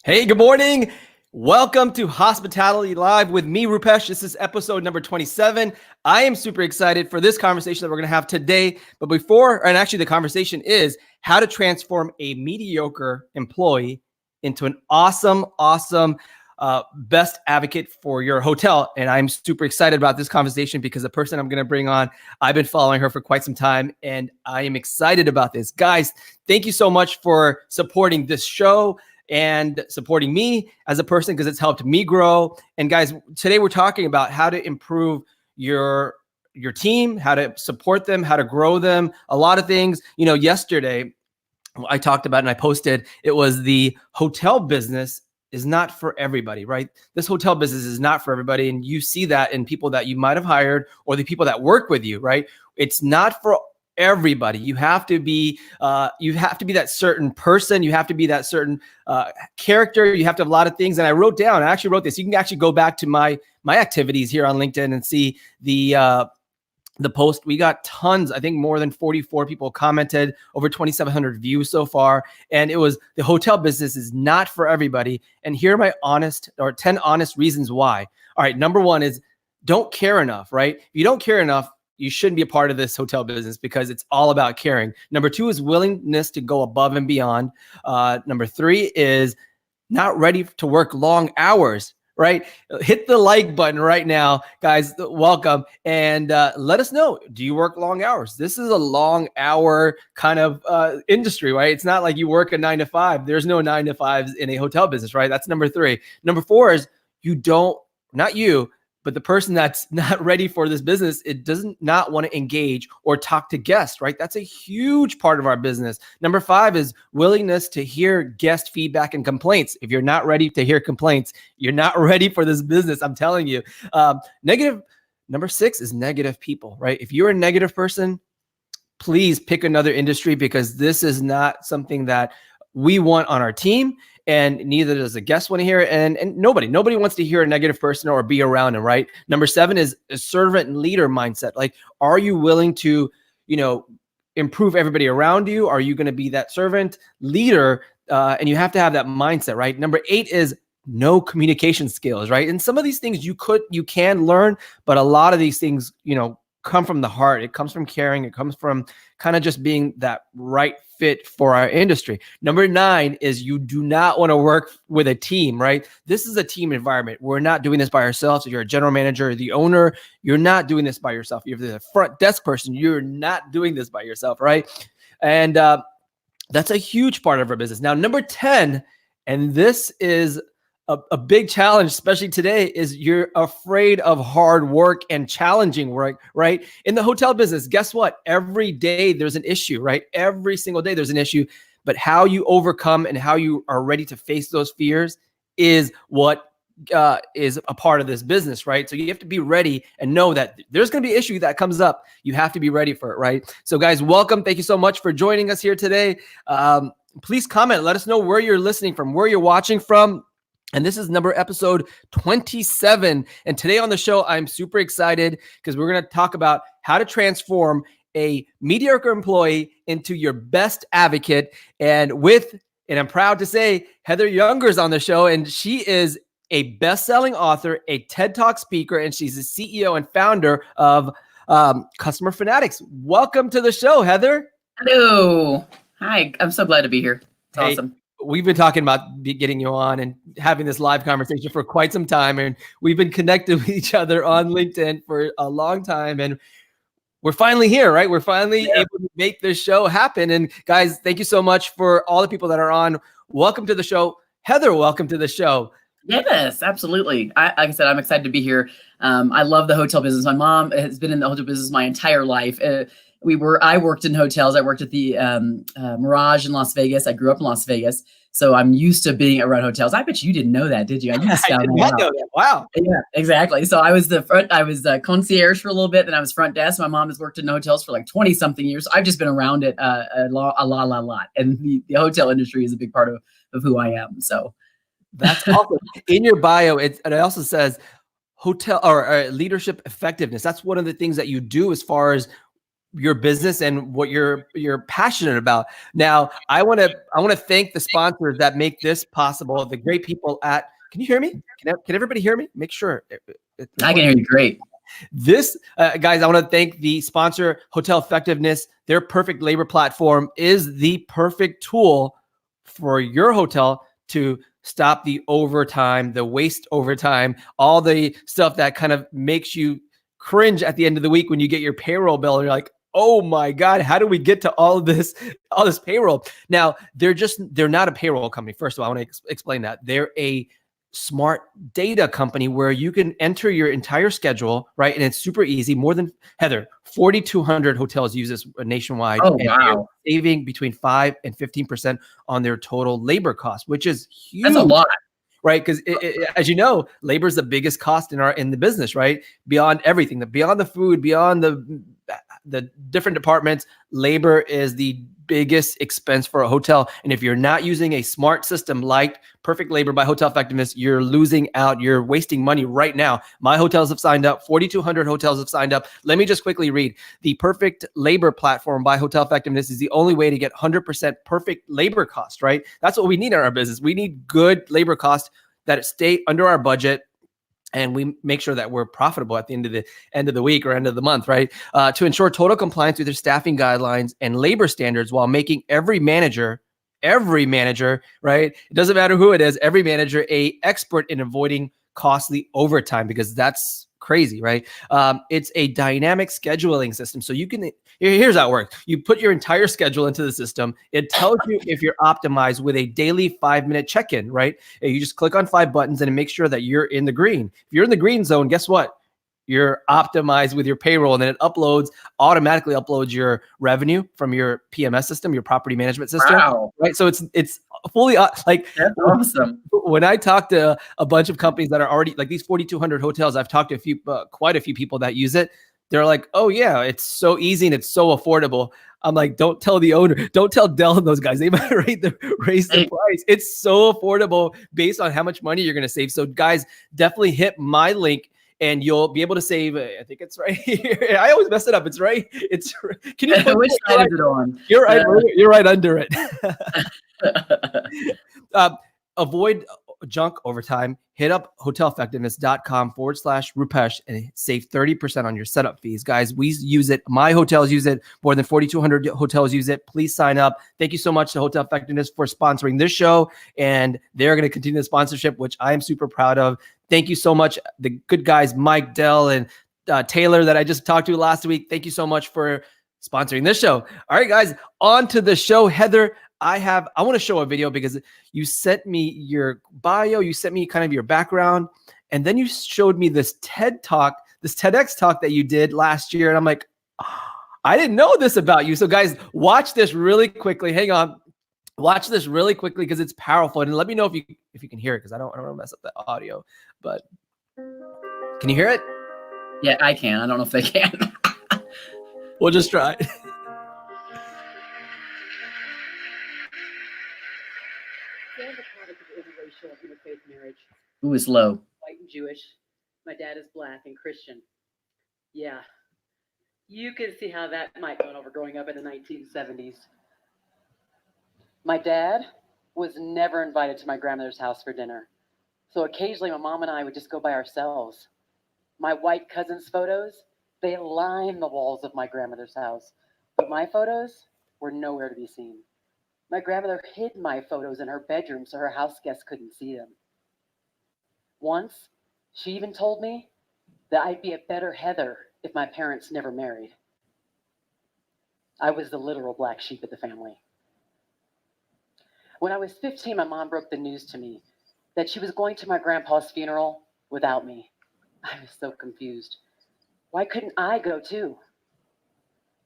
Hey, good morning. Welcome to Hospitality Live with me, Rupesh. This is episode number 27. I am super excited for this conversation that we're going to have today. But the conversation is how to transform a mediocre employee into an awesome best advocate for your hotel. And I'm super excited about this conversation because the person I'm going to bring on, I've been following her for quite some time, and I am excited about this. Guys, thank you so much for supporting this show and supporting me as a person, because it's helped me grow. And guys, today we're talking about how to improve your team, how to support them, how to grow them, a lot of things. Yesterday I talked about and I posted, it was the hotel business is not for everybody, right? This hotel business is not for everybody. And you see that in people that you might have hired or the people that work with you, right? It's not for everybody. You have to be that certain person. You have to be that certain character. You have to have a lot of things. And I actually wrote this. You can actually go back to my activities here on LinkedIn and see the post. We got tons, I think more than 44 people commented, over 2,700 views so far. And it was, the hotel business is not for everybody. And here are my 10 honest reasons why. All right. Number one is don't care enough, right? If you don't care enough, you shouldn't be a part of this hotel business because it's all about caring. Number two is willingness to go above and beyond. Number three is not ready to work long hours, right? Hit the like button right now, guys. Welcome. And let us know, do you work long hours? This is a long hour kind of industry, right? It's not like you work a 9 to 5. There's no 9 to 5s in a hotel business, right? That's number three. Number four is but the person that's not ready for this business, it doesn't not want to engage or talk to guests, right? That's a huge part of our business. Number five is willingness to hear guest feedback and complaints. If you're not ready to hear complaints, you're not ready for this business. I'm telling you. Number six is negative people, right? If you're a negative person, please pick another industry, because this is not something that we want on our team. And neither does the guest want to hear it. And nobody wants to hear a negative person or be around them, right? Number seven is a servant and leader mindset. Like, are you willing to, improve everybody around you? Are you going to be that servant leader? And you have to have that mindset, right? Number eight is no communication skills, right? And some of these things you can learn, but a lot of these things, come from the heart. It comes from caring. It comes from kind of just being that right fit for our industry. Number nine is you do not want to work with a team, right? This is a team environment. We're not doing this by ourselves. If you're a general manager or the owner, you're not doing this by yourself. If you're the front desk person, you're not doing this by yourself, right? And that's a huge part of our business. Now, number 10, and this is a big challenge, especially today, is you're afraid of hard work and challenging work, right? In the hotel business, guess what? Every day there's an issue, right? Every single day there's an issue, but how you overcome and how you are ready to face those fears is what is a part of this business, right? So you have to be ready and know that there's going to be an issue that comes up. You have to be ready for it, right? So guys, welcome. Thank you so much for joining us here today. Please comment. Let us know where you're listening from, where you're watching from. And this is episode 27. And today on the show, I'm super excited because we're going to talk about how to transform a mediocre employee into your best advocate. And I'm proud to say Heather Younger's on the show, and she is a best-selling author, a TED Talk speaker, and she's the CEO and founder of Customer Fanatics. Welcome to the show, Heather. Hello. Hi. I'm so glad to be here. It's awesome. We've been talking about getting you on and having this live conversation for quite some time. And we've been connected with each other on LinkedIn for a long time. And we're finally here, right? We're finally able to make this show happen. And guys, thank you so much for all the people that are on. Welcome to the show. Heather, welcome to the show. Yes, absolutely. Like I said, I'm excited to be here. I love the hotel business. My mom has been in the hotel business my entire life. I worked in hotels. I worked at the Mirage in Las Vegas. I grew up in Las Vegas, so I'm used to being around hotels. I bet you didn't know that, did you? I did not know that. Wow. Yeah, exactly. So I was concierge for a little bit, then I was front desk. My mom has worked in hotels for like 20 something years. I've just been around it a lot. And the hotel industry is a big part of who I am. So that's awesome. In your bio, it also says hotel or leadership effectiveness. That's one of the things that you do as far as your business and what you're passionate about. Now, I want to thank the sponsors that make this possible. The great people at. Can you hear me? Can everybody hear me? Make sure. I can hear you great. This, guys, I want to thank the sponsor, Hotel Effectiveness. Their perfect labor platform is the perfect tool for your hotel to stop the overtime, the waste overtime, all the stuff that kind of makes you cringe at the end of the week when you get your payroll bill and you're like, oh my God, how do we get to all this payroll? Now, they're not a payroll company. First of all, I want to explain that. They're a smart data company where you can enter your entire schedule, right? And it's super easy. More than, Heather, 4,200 hotels use this nationwide. Oh, and wow. Saving between 5 and 15% on their total labor cost, which is huge. That's a lot. Right, because as you know, labor is the biggest cost in the business, right? Beyond everything, beyond the food, beyond the different departments, labor is the biggest expense for a hotel. And if you're not using a smart system like Perfect Labor by Hotel Effectiveness, you're losing out. You're wasting money right now. My hotels have signed up. 4,200 hotels have signed up. Let me just quickly read. The Perfect Labor platform by Hotel Effectiveness is the only way to get 100% perfect labor cost, right? That's what we need in our business. We need good labor costs that stay under our budget, and we make sure that we're profitable at the end of the week or end of the month, right? To ensure total compliance with their staffing guidelines and labor standards while making every manager, right? It doesn't matter who it is, every manager an expert in avoiding costly overtime, because that's crazy, right? It's a dynamic scheduling system. So you can, here's how it works. You put your entire schedule into the system. It tells you if you're optimized with a daily 5-minute check-in, right? You just click on 5 buttons and it makes sure that you're in the green. If you're in the green zone, guess what? You're optimized with your payroll, and then it automatically uploads your revenue from your PMS system, your property management system. Wow. Right? So it's fully like, that's awesome. When I talk to a bunch of companies that are already like these 4,200 hotels, I've talked to quite a few people that use it. They're like, oh yeah, it's so easy and it's so affordable. I'm like, don't tell the owner, don't tell Dell and those guys. They might raise the price. It's so affordable based on how much money you're going to save. So guys, definitely hit my link and you'll be able to save. I think it's right here. I always mess it up. It's right. Can you which side is it on? You're right. You're right under it. Avoid junk overtime. Hit up hoteleffectiveness.com/Rupesh and save 30% on your setup fees. Guys, we use it. My hotels use it. More than 4,200 hotels use it. Please sign up. Thank you so much to Hotel Effectiveness for sponsoring this show. And they're going to continue the sponsorship, which I am super proud of. Thank you so much. The good guys, Mike, Dell, and Taylor that I just talked to last week. Thank you so much for sponsoring this show. All right, guys, on to the show. Heather, I want to show a video because you sent me your bio, you sent me kind of your background, and then you showed me this TED Talk, this TEDx talk that you did last year. And I'm like, oh, I didn't know this about you. So guys, watch this really quickly. Hang on. Watch this really quickly because it's powerful. And let me know if you can hear it, because I don't want to mess up the audio. But can you hear it? Yeah, I can. I don't know if they can. We'll just try. Interfaith marriage. Who is low? White and Jewish. My dad is black and Christian. Yeah. You can see how that might go over growing up in the 1970s. My dad was never invited to my grandmother's house for dinner. So occasionally my mom and I would just go by ourselves. My white cousins' photos, they line the walls of my grandmother's house. But my photos were nowhere to be seen. My grandmother hid my photos in her bedroom so her house guests couldn't see them. Once, she even told me that I'd be a better Heather if my parents never married. I was the literal black sheep of the family. When I was 15, my mom broke the news to me that she was going to my grandpa's funeral without me. I was so confused. Why couldn't I go too?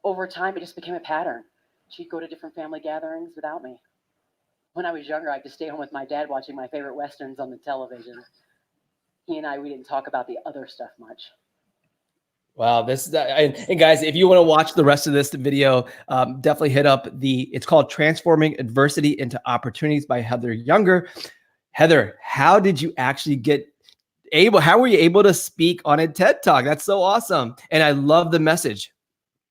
Over time, it just became a pattern. She'd go to different family gatherings without me. When I was younger, I had to stay home with my dad watching my favorite Westerns on the television. He and we didn't talk about the other stuff much. Wow, and guys, if you want to watch the rest of this video, definitely hit up it's called Transforming Adversity into Opportunities by Heather Younger. Heather, how did you actually how were you able to speak on a TED Talk? That's so awesome. And I love the message.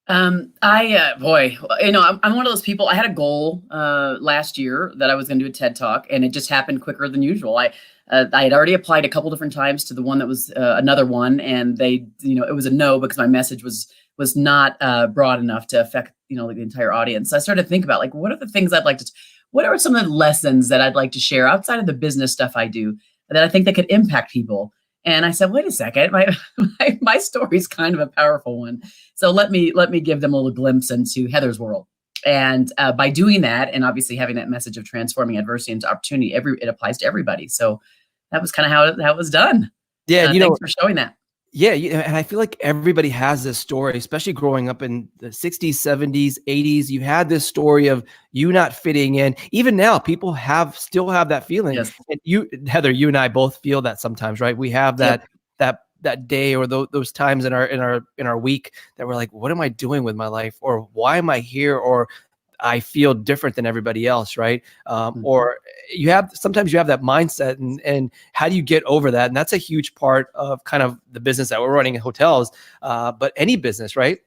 Boy, I'm one of those people. I had a goal last year that I was going to do a TED Talk, and it just happened quicker than usual. I had already applied a couple different times to the one that was another one, and it was a no because my message was not broad enough to affect like the entire audience. So I started to think about like what are the things what are some of the lessons that I'd like to share outside of the business stuff I do that I think that could impact people. And I said, wait a second, my story is kind of a powerful one. So let me give them a little glimpse into Heather's world. And by doing that, and obviously having that message of transforming adversity into opportunity, it applies to everybody. So that was kind of how it was done. Yeah, thanks for showing that. Yeah, and I feel like everybody has this story, especially growing up in the 60s, 70s, 80s. You had this story of you not fitting in. Even now, people still have that feeling. Yes. And Heather, you and I both feel that sometimes, right? We have that day or those times in our week that we're like, what am I doing with my life? Or why am I here? Or I feel different than everybody else, right? Or sometimes you have that mindset, and how do you get over that? And that's a huge part of kind of the business that we're running in hotels, but any business, right?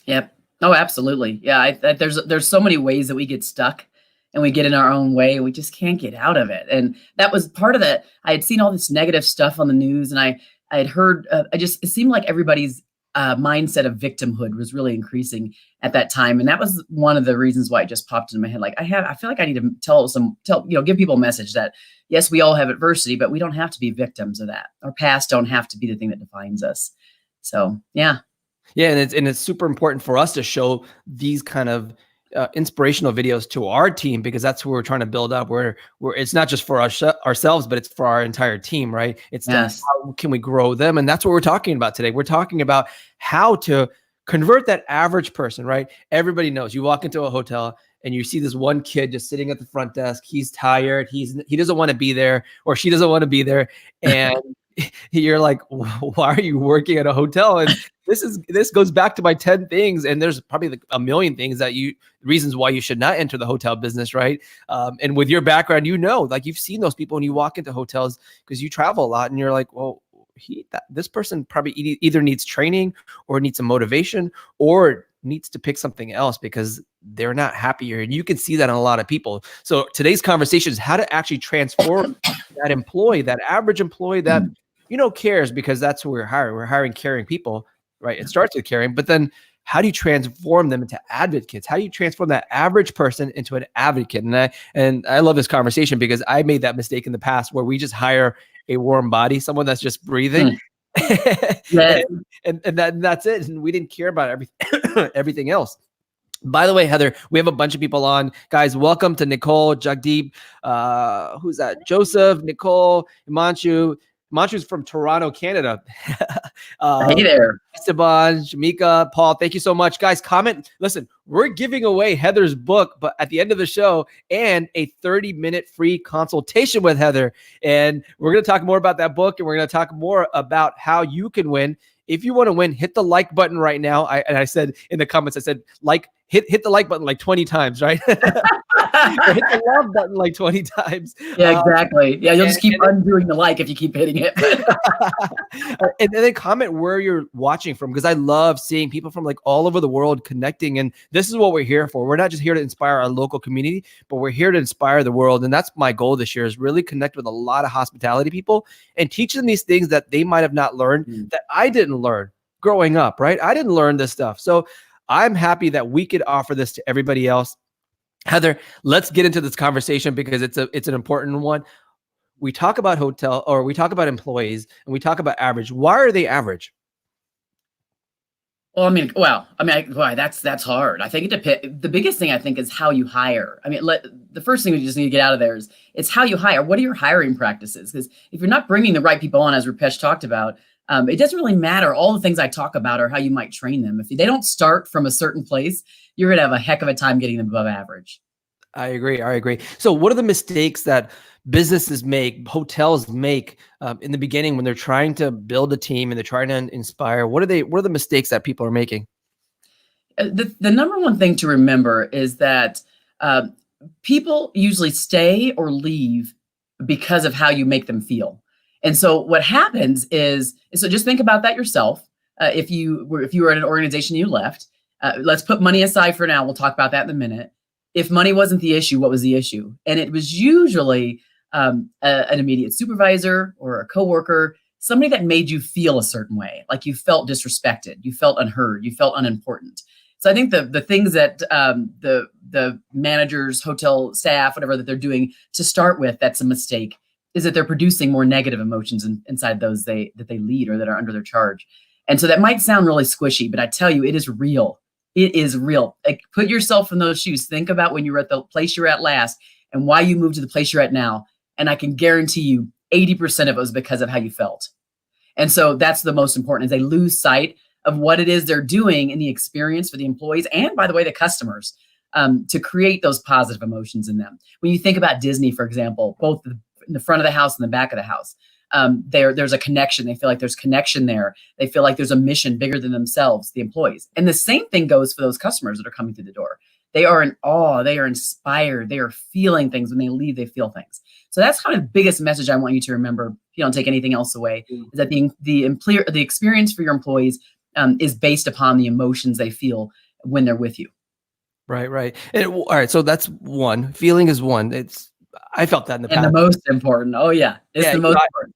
Yep. Oh, absolutely. Yeah. There's so many ways that we get stuck and we get in our own way and we just can't get out of it. And that was part of it. I had seen all this negative stuff on the news, and I had heard, it seemed like everybody's mindset of victimhood was really increasing at that time. And that was one of the reasons why it just popped into my head. Like I feel like I need to give people a message that yes, we all have adversity, but we don't have to be victims of that. Our past don't have to be the thing that defines us. So, yeah. Yeah. And it's super important for us to show these kind of inspirational videos to our team, because that's who we're trying to build up. Where it's not just for ourselves, but it's for our entire team, right? It's how can we grow them, and that's what we're talking about today. We're talking about how to convert that average person, right? Everybody knows you walk into a hotel and you see this one kid just sitting at the front desk. He's tired. He doesn't want to be there, or she doesn't want to be there, and you're like, why are you working at a hotel? And this goes back to my 10 things. And there's probably like a million things reasons why you should not enter the hotel business. Right. And with your background, like you've seen those people when you walk into hotels because you travel a lot, and you're like, well, this person probably either needs training or needs some motivation or needs to pick something else because they're not happier. And you can see that in a lot of people. So today's conversation is how to actually transform that employee, that average employee that, cares, because that's who we're hiring. We're hiring caring people, right? It starts with caring, but then how do you transform them into advocates? How do you transform that average person into an advocate? And I love this conversation because I made that mistake in the past where we just hire a warm body, someone that's just breathing. and that's it. And we didn't care about everything else. By the way, Heather, we have a bunch of people on. Guys, welcome to Nicole, Jagdeep, who's that? Joseph, Nicole, Himanshu. Himanshu's from Toronto, Canada. Hey there. Esteban, Shamika, Paul, thank you so much. Guys, comment. Listen, we're giving away Heather's book, but at the end of the show, and a 30-minute free consultation with Heather. And we're going to talk more about that book, and we're going to talk more about how you can win. If you want to win, hit the like button right now. I said in the comments, I said, hit the like button like 20 times, right? Or hit the love button like 20 times. Yeah, exactly. Yeah, you'll just keep undoing the like if you keep hitting it. And then comment where you're watching from, because I love seeing people from like all over the world connecting. And this is what we're here for. We're not just here to inspire our local community, but we're here to inspire the world. And that's my goal this year, is really connect with a lot of hospitality people and teach them these things that they might have not learned, that I didn't learn growing up, right? I didn't learn this stuff. So I'm happy that we could offer this to everybody else. Heather, let's get into this conversation because it's an important one. We talk about we talk about employees, and we talk about average. Why are they average? Well, that's hard. I think it depends. The biggest thing I think is how you hire. I mean, the first thing we just need to get out of there is it's how you hire. What are your hiring practices? Because if you're not bringing the right people on, as Rupesh talked about, it doesn't really matter. All the things I talk about are how you might train them. If they don't start from a certain place, you're going to have a heck of a time getting them above average. I agree. So what are the mistakes that businesses make, hotels make in the beginning when they're trying to build a team and they're trying to inspire? What are the mistakes that people are making? The number one thing to remember is that people usually stay or leave because of how you make them feel. And so what happens is, so just think about that yourself. If you were in an organization, you left, Let's put money aside for now. We'll talk about that in a minute. If money wasn't the issue, what was the issue? And it was usually an immediate supervisor or a coworker, somebody that made you feel a certain way, like you felt disrespected, you felt unheard, you felt unimportant. So I think the things that the managers, hotel staff, whatever that they're doing to start with, that's a mistake, is that they're producing more negative emotions inside those that they lead or that are under their charge. And so that might sound really squishy, but I tell you, it is real. It is real. Like, put yourself in those shoes. Think about when you were at the place you were at last and why you moved to the place you're at now. And I can guarantee you 80% of it was because of how you felt. And so that's the most important, is they lose sight of what it is they're doing in the experience for the employees and, by the way, the customers, to create those positive emotions in them. When you think about Disney, for example, both in the front of the house and the back of the house, there's a connection. They feel like there's connection there. They feel like there's a mission bigger than themselves, the employees. And the same thing goes for those customers that are coming through the door. They are in awe. They are inspired. They are feeling things. When they leave, they feel things. So that's kind of the biggest message I want you to remember, if you don't take anything else away, is that the experience for your employees is based upon the emotions they feel when they're with you. Right. And, all right. So that's one. Feeling is one. I felt that in the past. And the most important. Oh yeah. It's the most important.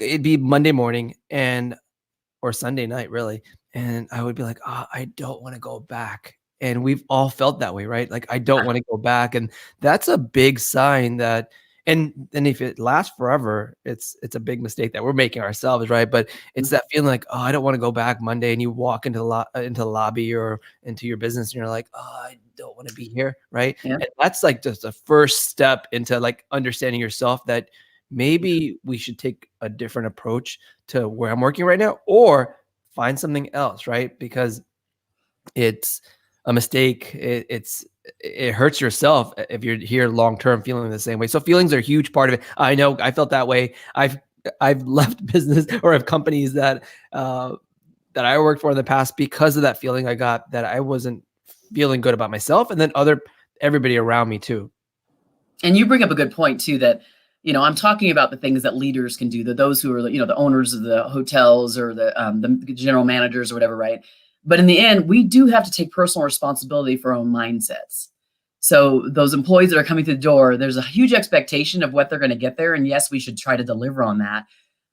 It'd be Monday morning or Sunday night really. And I would be like, I don't want to go back. And we've all felt that way, right? Like, I don't want to go back. And that's a big sign that, and if it lasts forever, it's a big mistake that we're making ourselves, right? But it's that feeling like, I don't want to go back Monday, and you walk into the lobby or into your business, and you're like, I don't want to be here, right? Yeah. And that's like just the first step into like understanding yourself, that maybe we should take a different approach to where I'm working right now, or find something else, right? Because it's a mistake. It hurts yourself if you're here long-term feeling the same way. So feelings are a huge part of it. I know I felt that way. I've left business or have companies that I worked for in the past because of that feeling I got, that I wasn't feeling good about myself, and then everybody around me too. And you bring up a good point too, that, I'm talking about the things that leaders can do, those who are, the owners of the hotels or the general managers or whatever, right? But in the end, we do have to take personal responsibility for our own mindsets. So those employees that are coming through the door, there's a huge expectation of what they're going to get there. And yes, we should try to deliver on that.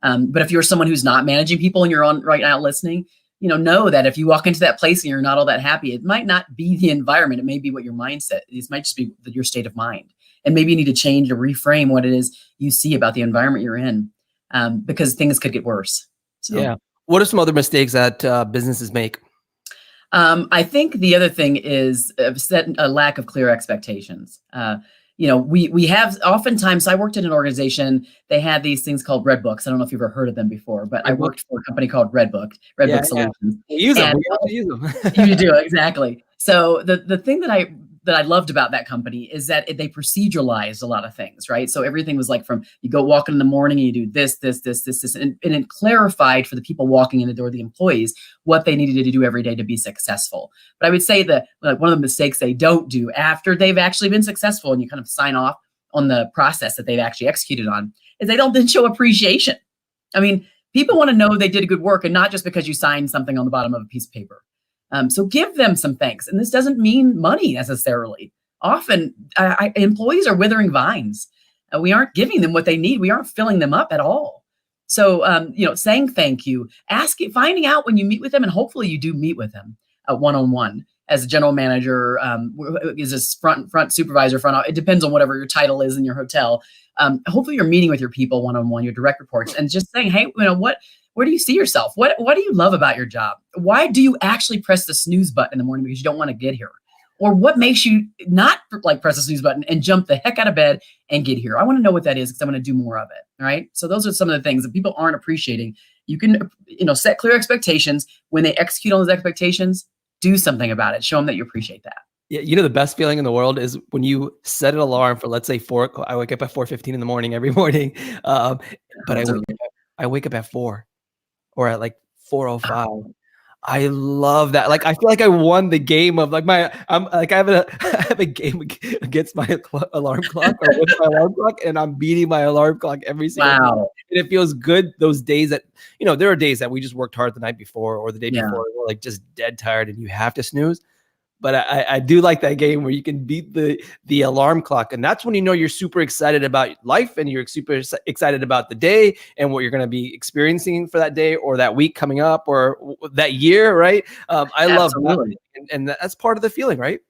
But if you're someone who's not managing people and you're on right now listening, know that if you walk into that place and you're not all that happy, it might not be the environment. It may be what your mindset is. It might just be your state of mind. And maybe you need to change or reframe what it is you see about the environment you're in, because things could get worse. So. Yeah. What are some other mistakes that businesses make? I think the other thing is a lack of clear expectations. We have oftentimes, I worked in an organization, they had these things called Red Books. I don't know if you've ever heard of them before, but I worked for a company called Red Book Solutions. We use them. We use them. You do, exactly. So the thing that I loved about that company is that they proceduralized a lot of things, right? So everything was like, from you go walk in the morning and you do this, and it clarified for the people walking in the door, the employees, what they needed to do every day to be successful. But I would say that one of the mistakes they don't do after they've actually been successful, and you kind of sign off on the process that they've actually executed on, is they don't then show appreciation. I mean, people want to know they did good work, and not just because you signed something on the bottom of a piece of paper. So give them some thanks. And this doesn't mean money necessarily. Often employees are withering vines. We aren't giving them what they need. We aren't filling them up at all. So, saying thank you, finding out when you meet with them, and hopefully you do meet with them one-on-one as a general manager, is a front supervisor, it depends on whatever your title is in your hotel. Hopefully you're meeting with your people one-on-one, your direct reports, and just saying, hey, where do you see yourself? What do you love about your job? Why do you actually press the snooze button in the morning because you don't want to get here? Or what makes you not like press the snooze button and jump the heck out of bed and get here? I want to know what that is, because I'm going to do more of it. All right. So those are some of the things that people aren't appreciating. You can, set clear expectations. When they execute on those expectations, do something about it. Show them that you appreciate that. Yeah, the best feeling in the world is when you set an alarm for, let's say, 4. I wake up at 4:15 in the morning every morning, but I wake up at 4. Or at like 4:05. I love that. Like, I feel like I won the game of like I'm like, I have a game against my alarm clock or with my alarm clock, and I'm beating my alarm clock every single day. Wow. And it feels good those days that, there are days that we just worked hard the night before or the day Yeah. before. We're like just dead tired and you have to snooze. But I do like that game where you can beat the alarm clock. And that's when you're super excited about life and you're super excited about the day and what you're going to be experiencing for that day or that week coming up or that year, right? I love that. And that's part of the feeling, right?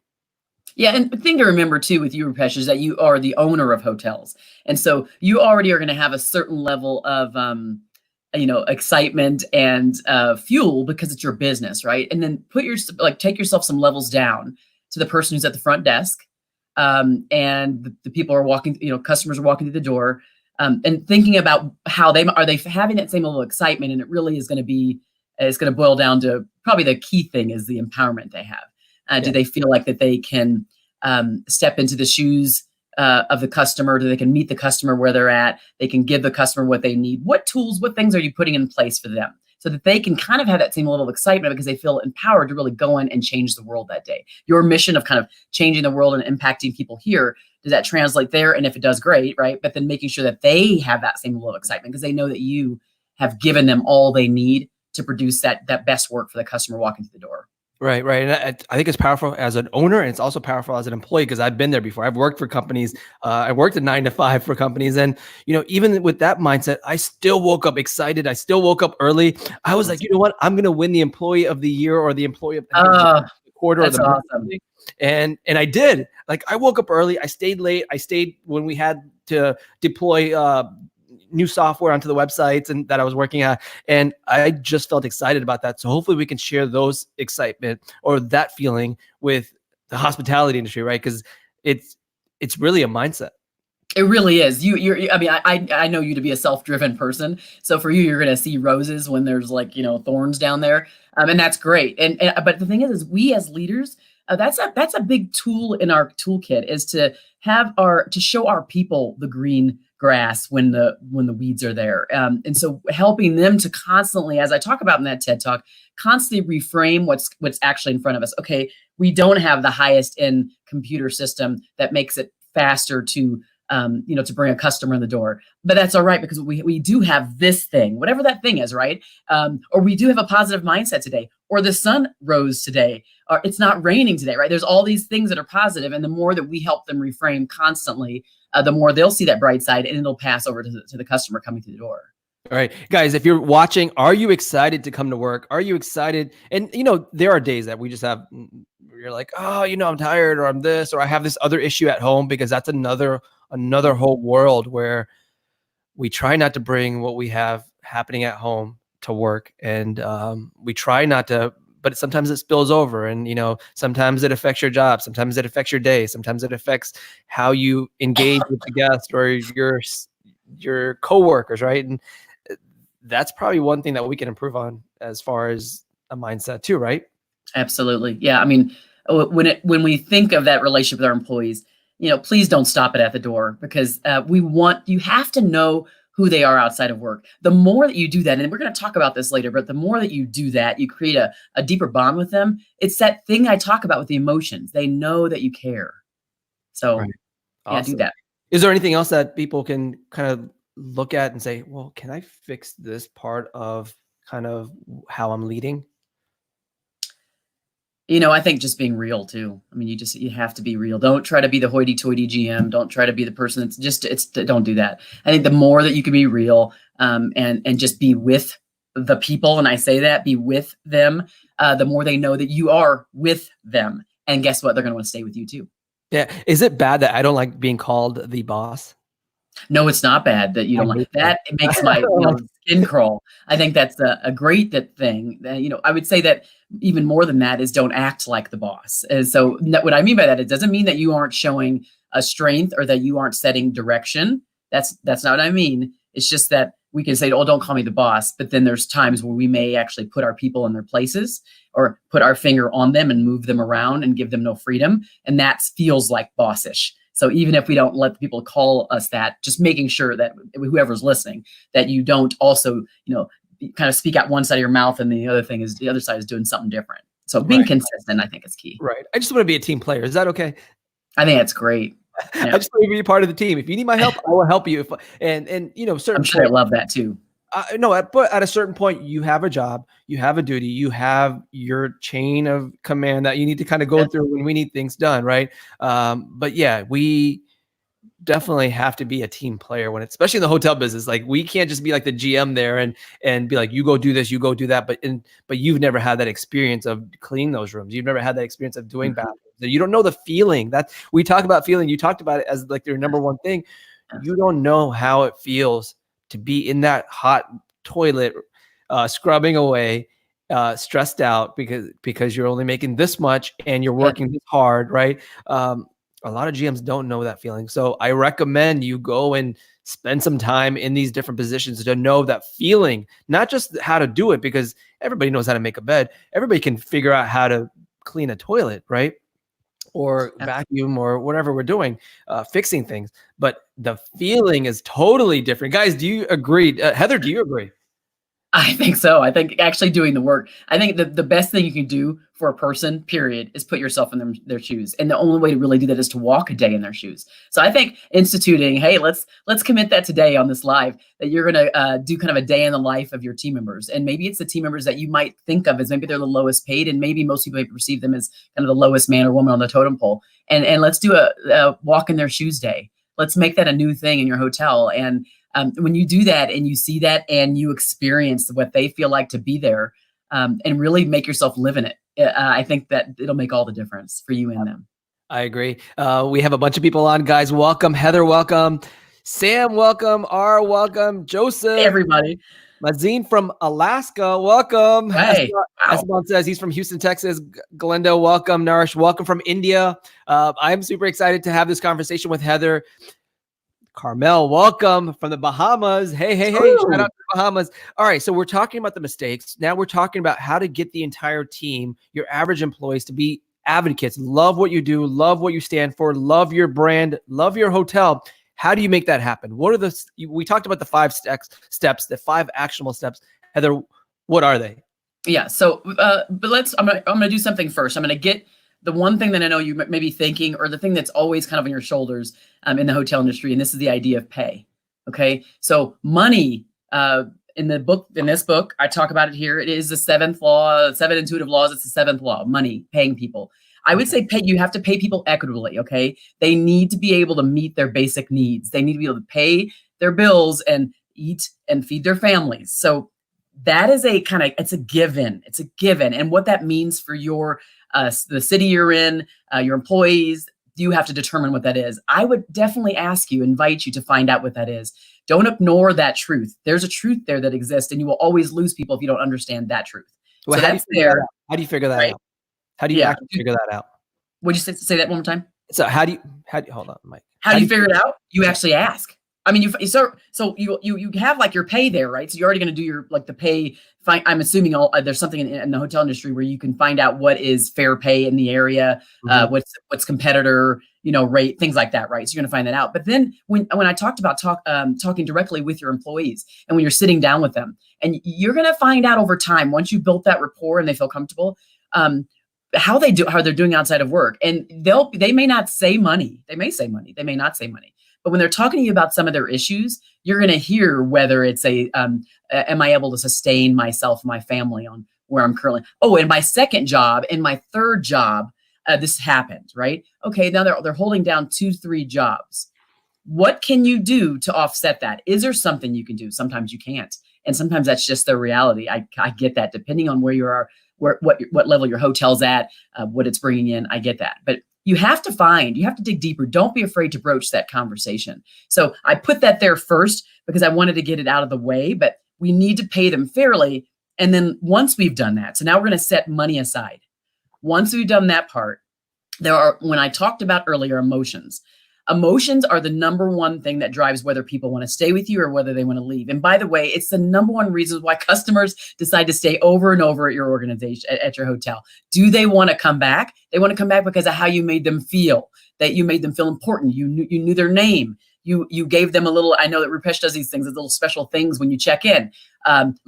Yeah, and the thing to remember too with you, Rupesh, is that you are the owner of hotels. And so you already are going to have a certain level of excitement and fuel because it's your business, right? And then take yourself some levels down to the person who's at the front desk, and the people are walking, customers are walking through the door, and thinking about how are they having that same level of excitement? And it really is going to be, it's going to boil down to probably the key thing is the empowerment they have. Do they feel like that they can step into the shoes of the customer? Do they can meet the customer where they're at? They can give the customer what they need. What tools, what things are you putting in place for them so that they can kind of have that same level of excitement because they feel empowered to really go in and change the world that day? Your mission of kind of changing the world and impacting people here, does that translate there? And if it does, great, right? But then making sure that they have that same level of excitement because they know that you have given them all they need to produce that best work for the customer walking through the door. Right. And I think it's powerful as an owner, and it's also powerful as an employee because I've been there before. I've worked for companies. I worked a 9 to 5 for companies, and even with that mindset, I still woke up excited. I still woke up early. I was like, you know what? I'm going to win the employee of the year or the employee of the quarter. That's awesome. And I did. Like, I woke up early. I stayed late. I stayed when we had to deploy new software onto the websites and that I was working at. And I just felt excited about that. So hopefully we can share those excitement or that feeling with the hospitality industry, right? Because it's really a mindset. It really is. I know you to be a self-driven person. So for you, you're going to see roses when there's thorns down there. And that's great. But the thing is we as leaders, that's a big tool in our toolkit is to show our people the green grass when the weeds are there. And so helping them to constantly, as I talk about in that TED Talk, constantly reframe what's actually in front of us. Okay, we don't have the highest end computer system that makes it faster to bring a customer in the door, but that's all right because we do have this thing, whatever that thing is, right? Or we do have a positive mindset today, or the sun rose today, or it's not raining today, right? There's all these things that are positive, and the more that we help them reframe constantly, the more they'll see that bright side, and it'll pass over to the customer coming through the door. All right, guys, if you're watching, are you excited to come to work? Are you excited? And, there are days that we just have, you're like, oh, I'm tired or I'm this, or I have this other issue at home because that's another whole world where we try not to bring what we have happening at home to work. And we try not to, but sometimes it spills over and, sometimes it affects your job. Sometimes it affects your day. Sometimes it affects how you engage with the guest or your coworkers, right? And that's probably one thing that we can improve on as far as a mindset too, right? Absolutely. Yeah. I mean, when we think of that relationship with our employees, please don't stop it at the door because you have to know who they are outside of work. The more that you do that, and we're going to talk about this later, but the more that you do that, you create a deeper bond with them. It's that thing I talk about with the emotions. They know that you care. So right. Awesome. Do that. Is there anything else that people can kind of look at and say, well, can I fix this part of kind of how I'm leading? I think just being real too. I mean, you have to be real. Don't try to be the hoity-toity GM. Don't try to be the person don't do that. I think the more that you can be real, and just be with the people, and I say that, be with them, the more they know that you are with them. And guess what? They're going to want to stay with you too. Yeah. Is it bad that I don't like being called the boss? No, it's not bad that you don't like that. It makes my skin crawl. I think that's a great thing. I would say that even more than that is don't act like the boss. And so what I mean by that, it doesn't mean that you aren't showing a strength or that you aren't setting direction. That's not what I mean. It's just that we can say, oh, don't call me the boss. But then there's times where we may actually put our people in their places or put our finger on them and move them around and give them no freedom. And that feels like bossish. So even if we don't let the people call us that, just making sure that whoever's listening, that you don't also, kind of speak out one side of your mouth, and the other side is doing something different. So being consistent, I think, is key. Right. I just want to be a team player. Is that okay? I think that's great. Yeah. I just want to be a part of the team. If you need my help, I will help you. And certain. I'm sure I love that too. No, but at a certain point, you have a job, you have a duty, you have your chain of command that you need to kind of go through when we need things done, right? But yeah, we definitely have to be a team player especially in the hotel business. Like, we can't just be like the GM there and be like, you go do this, you go do that. But you've never had that experience of cleaning those rooms. You've never had that experience of doing bathrooms. You don't know the feeling that we talk about feeling. You talked about it as like your number one thing. You don't know how it feels to be in that hot toilet, scrubbing away, stressed out because you're only making this much and you're working this hard, right? A lot of GMs don't know that feeling. So I recommend you go and spend some time in these different positions to know that feeling, not just how to do it, because everybody knows how to make a bed. Everybody can figure out how to clean a toilet, right? Or vacuum or whatever we're doing, fixing things. But the feeling is totally different. Guys, do you agree? Heather, do you agree? I think so. I think actually doing the work. I think the best thing you can do for a person, period, is put yourself in their shoes. And the only way to really do that is to walk a day in their shoes. So I think instituting, hey, let's commit that today on this live, that you're going to do kind of a day in the life of your team members. And maybe it's the team members that you might think of as maybe they're the lowest paid, and maybe most people perceive them as kind of the lowest man or woman on the totem pole. And let's do a walk in their shoes day. Let's make that a new thing in your hotel. And when you do that and you see that and you experience what they feel like to be there, and really make yourself live in it, I think that it'll make all the difference for you and them. I agree. We have a bunch of people on, guys. Welcome. Heather, welcome. Sam, welcome. R, welcome. Joseph. Hey, everybody. Mazine from Alaska, welcome. Hey. Esteban says he's from Houston, Texas. Glenda, welcome. Naresh, welcome from India. I'm super excited to have this conversation with Heather. Carmel, welcome from the Bahamas. Hey, Ooh. Shout out to the Bahamas. All right, so we're talking about the mistakes. Now we're talking about how to get the entire team, your average employees, to be advocates. Love what you do, love what you stand for, love your brand, love your hotel. How do you make that happen? We talked about the 5 steps, the 5 actionable steps. Heather, what are they? Yeah, so but I'm gonna do something first. I'm gonna get the one thing that I know you may be thinking, or the thing that's always kind of on your shoulders in the hotel industry, and this is the idea of pay. Okay, so money in this book, I talk about it here. It is the 7th law, 7 intuitive laws. It's the 7th law: money, paying people. I would say you have to pay people equitably. Okay, they need to be able to meet their basic needs. They need to be able to pay their bills and eat and feed their families. So that is it's a given. It's a given. And what that means for the city you're in, your employees, you have to determine what that is. I would definitely invite you to find out what that is. Don't ignore that truth. There's a truth there that exists, and you will always lose people if you don't understand that truth. Well, so that's there. How do you figure that out? How do you actually figure that out? Would you say that one more time? So how do you hold on, Mike? How do you figure it out? You actually ask. I mean, you have like your pay there, right? So you're already going to do your the pay. I'm assuming there's something in the hotel industry where you can find out what is fair pay in the area, what's competitor, rate, things like that, right? So you're going to find that out. But then when I talked about talking directly with your employees, and when you're sitting down with them, and you're going to find out over time, once you built that rapport and they feel comfortable, how they're doing outside of work. And they may not say money. They may say money. They may not say money. But when they're talking to you about some of their issues, you're going to hear whether it's am I able to sustain myself, my family on where I'm currently. Oh, and my second job and my third job, this happened, right? Okay, now they're holding down 2-3 jobs. What can you do to offset that? Is there something you can do? Sometimes you can't, and sometimes that's just the reality. I get that, depending on where you are, what level your hotel's at, what it's bringing in. I get that, but you have to dig deeper. Don't be afraid to broach that conversation. So I put that there first because I wanted to get it out of the way, but we need to pay them fairly. And then once we've done that, so now we're going to set money aside. Once we've done that part, when I talked about earlier, emotions are the number one thing that drives whether people want to stay with you or whether they want to leave. And by the way, it's the number one reason why customers decide to stay over and over at your organization, at your hotel. Do they want to come back? They want to come back because of how you made them feel, that you made them feel important. You knew their name. You gave them a little, I know that Rupesh does these things, little special things when you check in.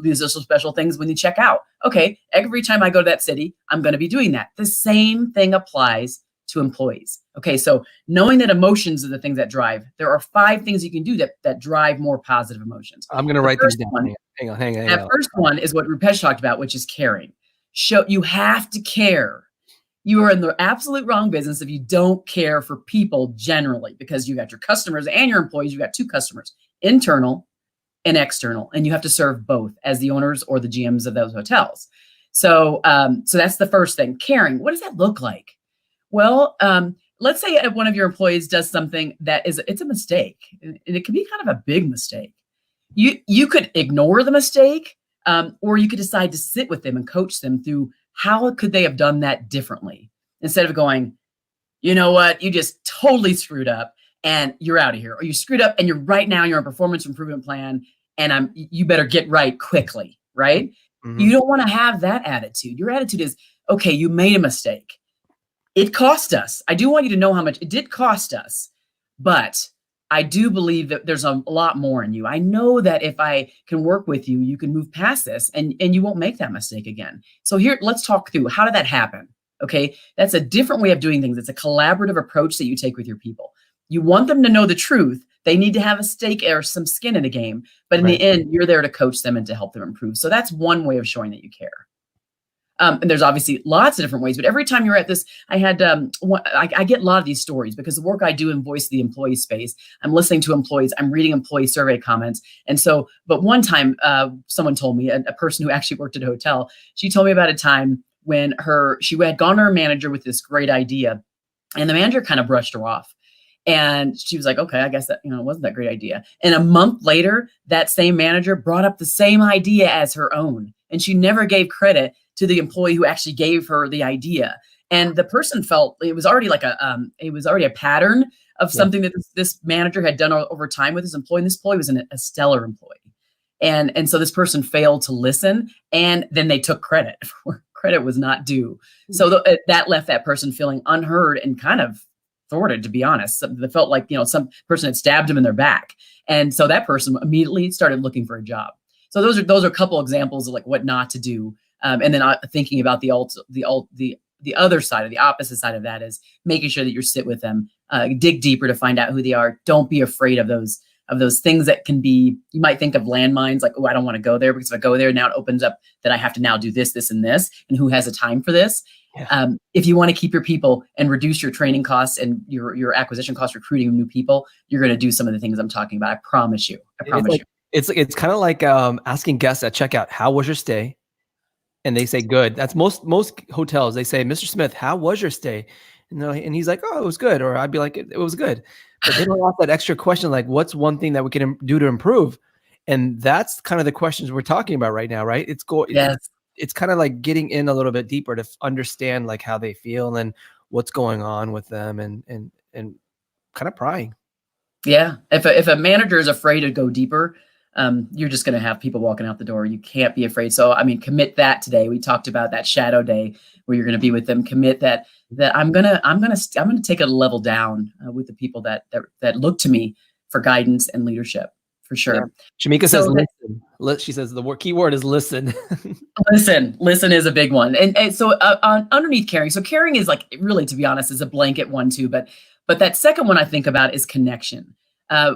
These are some special things when you check out. Okay, every time I go to that city, I'm going to be doing that. The same thing applies to employees. Okay, so knowing that emotions are the things that drive, there are 5 things you can do that drive more positive emotions. I'm going to write these down. Hang on. That first one is what Rupesh talked about, which is caring. You have to care. You are in the absolute wrong business if you don't care for people generally, because you got your customers and your employees. You got 2 customers, internal and external, and you have to serve both as the owners or the GMs of those hotels. So that's the first thing, caring. What does that look like? Well, let's say one of your employees does something it's a mistake, and it can be kind of a big mistake. You could ignore the mistake, or you could decide to sit with them and coach them through how could they have done that differently, instead of going, you know what, you just totally screwed up and you're out of here, or you screwed up and you're on a performance improvement plan and you better get right quickly, right? Mm-hmm. You don't want to have that attitude. Your attitude is, okay, you made a mistake. It cost us. I do want you to know how much it did cost us, but I do believe that there's a lot more in you. I know that if I can work with you, you can move past this and you won't make that mistake again. So here, let's talk through, how did that happen? Okay, that's a different way of doing things. It's a collaborative approach that you take with your people. You want them to know the truth. They need to have a stake or some skin in the game, but in the end, you're there to coach them and to help them improve. So that's one way of showing that you care. And there's obviously lots of different ways, but every time you're at this, I get a lot of these stories because the work I do in voice of the employee space, I'm listening to employees, I'm reading employee survey comments. And so, but one time someone told me, a person who actually worked at a hotel, she told me about a time when she had gone to her manager with this great idea, and the manager kind of brushed her off. And she was like, okay, I guess that, it wasn't that great idea. And a month later, that same manager brought up the same idea as her own. And she never gave credit to the employee who actually gave her the idea. And the person felt it was already a pattern of something that this manager had done over time with his employee. And this employee was a stellar employee. And so this person failed to listen, and then they took credit for credit was not due. So that left that person feeling unheard and kind of thwarted, to be honest. They felt like, some person had stabbed them in their back. And so that person immediately started looking for a job. So those are a couple examples of like what not to do. And then thinking about the other side, or the opposite side of that, is making sure that you sit with them, dig deeper to find out who they are. Don't be afraid of those things that can be, you might think of landmines, like, oh, I don't want to go there because if I go there, now it opens up that I have to now do this, this, and this, and who has the time for this? Yeah. If you want to keep your people and reduce your training costs and your acquisition costs, recruiting new people, you're going to do some of the things I'm talking about. I promise you. It's kind of like asking guests at checkout, how was your stay? And they say good. That's most hotels. They say, Mr. Smith, how was your stay? And he's like, oh, it was good. Or I'd be like, it was good. But they don't ask that extra question, like, what's one thing that we can do to improve? And that's kind of the questions we're talking about right now, right? It's kind of like getting in a little bit deeper to understand like how they feel and what's going on with them, and kind of prying. Yeah. If a manager is afraid to go deeper, you're just going to have people walking out the door. You can't be afraid. So, commit that today. We talked about that shadow day where you're going to be with them. Commit that I'm going to take a level down with the people that look to me for guidance and leadership, for sure. Yeah. Shamika says, listen. She says the key word is listen. Listen is a big one. And so underneath caring. So caring is like, really, to be honest, is a blanket one too. But that second one I think about is connection.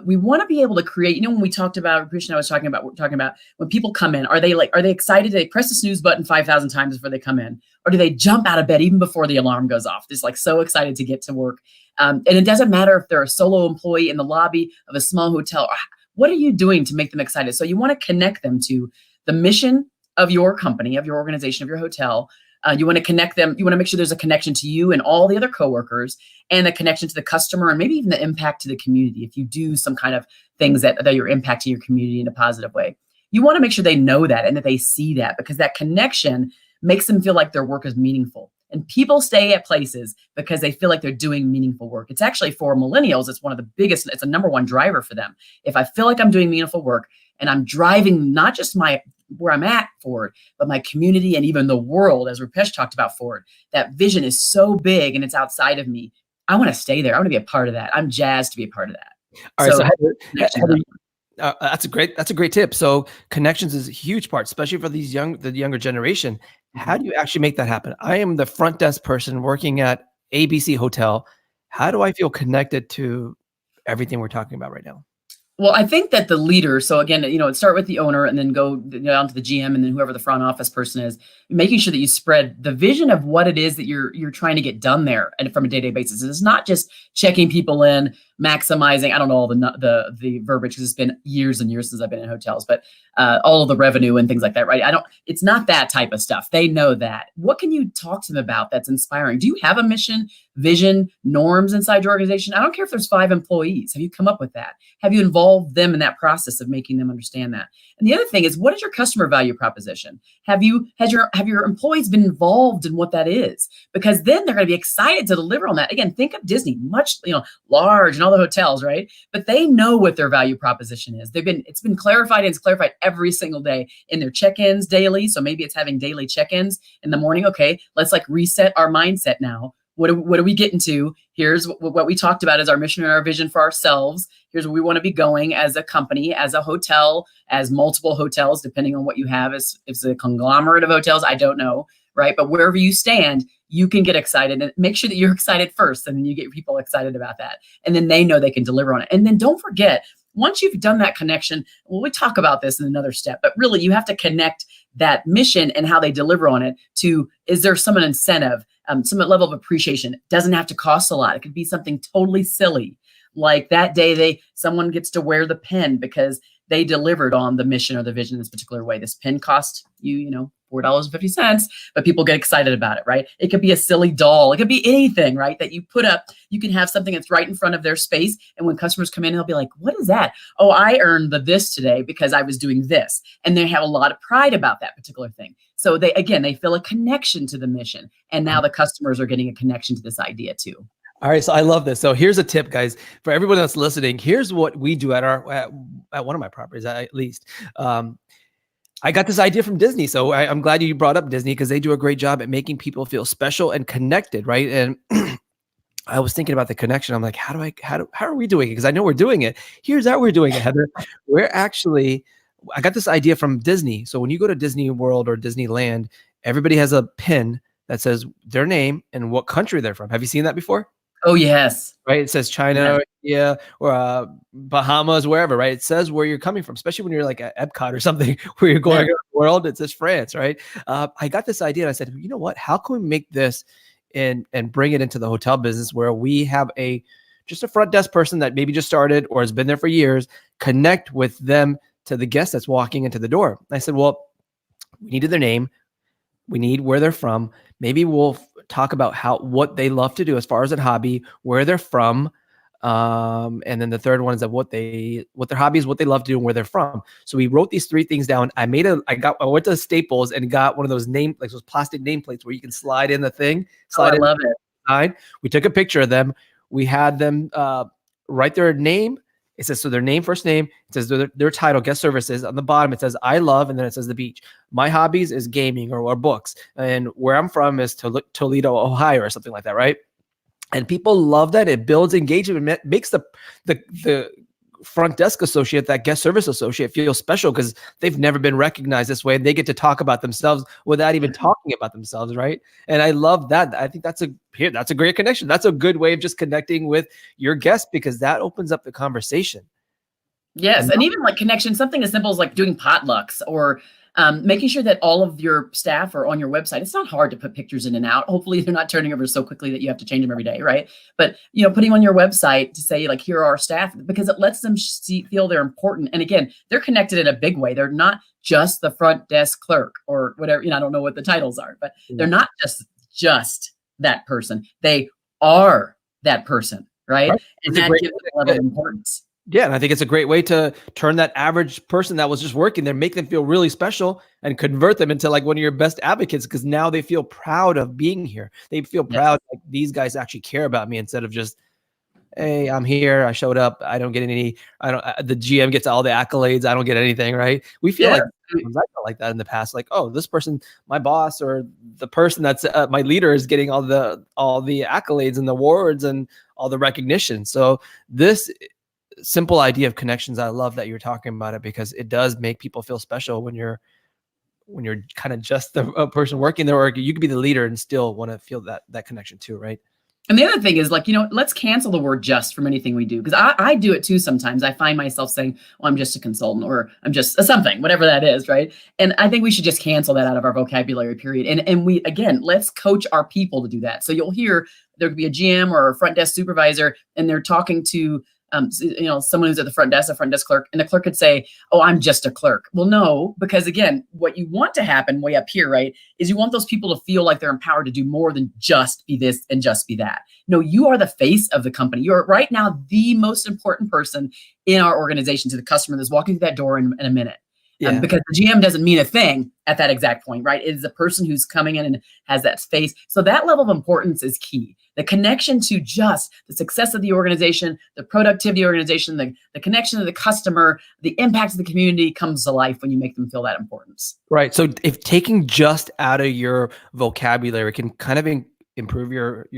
We want to be able to create, when we talked about, Rupesh and I was talking about when people come in, are they excited? Do they press the snooze button 5,000 times before they come in? Or do they jump out of bed even before the alarm goes off? Just like so excited to get to work. And it doesn't matter if they're a solo employee in the lobby of a small hotel. What are you doing to make them excited? So you want to connect them to the mission of your company, of your organization, of your hotel. You want to connect them. You want to make sure there's a connection to you and all the other coworkers, and a connection to the customer, and maybe even the impact to the community. If you do some kind of things that you're impacting your community in a positive way, you want to make sure they know that and that they see that, because that connection makes them feel like their work is meaningful. And people stay at places because they feel like they're doing meaningful work. It's actually, for millennials, it's one of the biggest, it's a number one driver for them. If I feel like I'm doing meaningful work and I'm driving not just where I'm at forward, but my community and even the world, as Rupesh talked about, forward, that vision is so big and it's outside of me. I want to stay there. I want to be a part of that. I'm jazzed to be a part of that. All right. So So Heather, connections Heather, up. that's a great tip. So connections is a huge part, especially for the younger generation. How Mhm. do you actually make that happen? I am the front desk person working at ABC Hotel. How do I feel connected to everything we're talking about right now? Well, I think that the leader, so again, it start with the owner and then go down to the GM and then whoever the front office person is, making sure that you spread the vision of what it is that you're trying to get done there and from a day-to-day basis. It's not just checking people in, maximizing, I don't know all the verbiage because it's been years and years since I've been in hotels, but all of the revenue and things like that, right? It's not that type of stuff. They know that. What can you talk to them about that's inspiring? Do you have a mission, vision, norms inside your organization? I don't care if there's 5 employees. Have you come up with that? Have you involved them in that process of making them understand that? And the other thing is, what is your customer value proposition? Have your employees been involved in what that is? Because then they're going to be excited to deliver on that. Again, think of Disney, much large and all the hotels, right? But they know what their value proposition is. It's been clarified, and it's clarified every single day in their check-ins daily. So maybe it's having daily check-ins in the morning. Okay, let's reset our mindset now. What are we getting to? Here's what we talked about as our mission and our vision for ourselves. Here's where we want to be going as a company, as a hotel, as multiple hotels, depending on what you have. If it's a conglomerate of hotels, I don't know, right? But wherever you stand, you can get excited, and make sure that you're excited first, and then you get people excited about that. And then they know they can deliver on it. And then don't forget, once you've done that connection, we talk about this in another step, but really you have to connect that mission and how they deliver on it to, is there some incentive, some level of appreciation? It doesn't have to cost a lot. It could be something totally silly. Like that day, someone gets to wear the pin because they delivered on the mission or the vision in this particular way. This pin cost you, $4.50, but people get excited about it, right? It could be a silly doll. It could be anything, right? That you put up. You can have something that's right in front of their space. And when customers come in, they'll be like, what is that? Oh, I earned this today because I was doing this. And they have a lot of pride about that particular thing. So they feel a connection to the mission. And now the customers are getting a connection to this idea too. All right, so I love this. So here's a tip, guys, for everyone that's listening. Here's what we do at at one of my properties, at least. I got this idea from Disney, so I'm glad you brought up Disney because they do a great job at making people feel special and connected, right? And I was thinking about the connection. I'm like, how are we doing it? Because I know we're doing it. Here's how we're doing it, Heather. I got this idea from Disney. So when you go to Disney World or Disneyland, everybody has a pin that says their name and what country they're from. Have you seen that before? Oh, yes. Right. It says China, yeah, or Bahamas, wherever, right? It says where you're coming from, especially when you're like at Epcot or something where you're going around the world. It says France, right? I got this idea and I said, you know what? How can we make this and bring it into the hotel business where we have just a front desk person that maybe just started or has been there for years, connect with them to the guest that's walking into the door. And I said, well, we needed their name. We need where they're from. Maybe we'll talk about what they love to do as far as a hobby, where they're from. And then the third one is what their hobby is, what they love to do, and where they're from. So we wrote these 3 things down. I went to Staples and got one of those those plastic nameplates where you can slide in the thing. I love it. We took a picture of them. We had them write their name. It says, so their name, first name, it says their title, guest services. On the bottom, it says, I love, and then it says the beach. My hobbies is gaming or books. And where I'm from is Toledo, Ohio, or something like that, right? And people love that. It builds engagement. It makes the front desk associate, that guest service associate, feel special because they've never been recognized this way. And they get to talk about themselves without even talking about themselves, right? And I love that. I think that's a great connection. That's a good way of just connecting with your guests because that opens up the conversation. Yes, and even connection, something as simple as doing potlucks or making sure that all of your staff are on your website. It's not hard to put pictures in and out. Hopefully they're not turning over so quickly that you have to change them every day, right? But putting them on your website to say here are our staff, because it lets them feel they're important. And again, they're connected in a big way. They're not just the front desk clerk or whatever. I don't know what the titles are, but they're not just that person. They are that person, right? And that gives them a level of importance. Yeah, and I think it's a great way to turn that average person that was just working there, make them feel really special and convert them into one of your best advocates because now they feel proud of being here. They feel proud these guys actually care about me instead of just, hey, I'm here, I showed up, I don't get any, the GM gets all the accolades, I don't get anything, right? We feel I felt like that in the past, oh, this person, my boss or the person that's my leader is getting all the accolades and the awards and all the recognition. So this simple idea of connections. I love that you're talking about it, because it does make people feel special when you're kind of just a person working there, or you could be the leader and still want to feel that connection too, right? And the other thing is, like, let's cancel the word just from anything we do. Because I do it too sometimes. I find myself saying, oh, I'm just a consultant, or I'm just a something, whatever that is, right? And I think we should just cancel that out of our vocabulary, period. And we, again, let's coach our people to do that. So you'll hear there could be a GM or a front desk supervisor, and they're talking to someone who's at the front desk, a front desk clerk, and the clerk could say, oh, I'm just a clerk. Well, no, because again, what you want to happen way up here, right, is you want those people to feel like they're empowered to do more than just be this and just be that. No, you are the face of the company. You're right now the most important person in our organization to the customer that's walking through that door in a minute. Yeah. Because the GM doesn't mean a thing at that exact point, right? It is the person who's coming in and has that space. So that level of importance is key. The connection to just the success of the organization, the productivity of the organization, the connection to the customer, the impact of the community comes to life when you make them feel that importance. Right. So if taking just out of your vocabulary can kind of improve your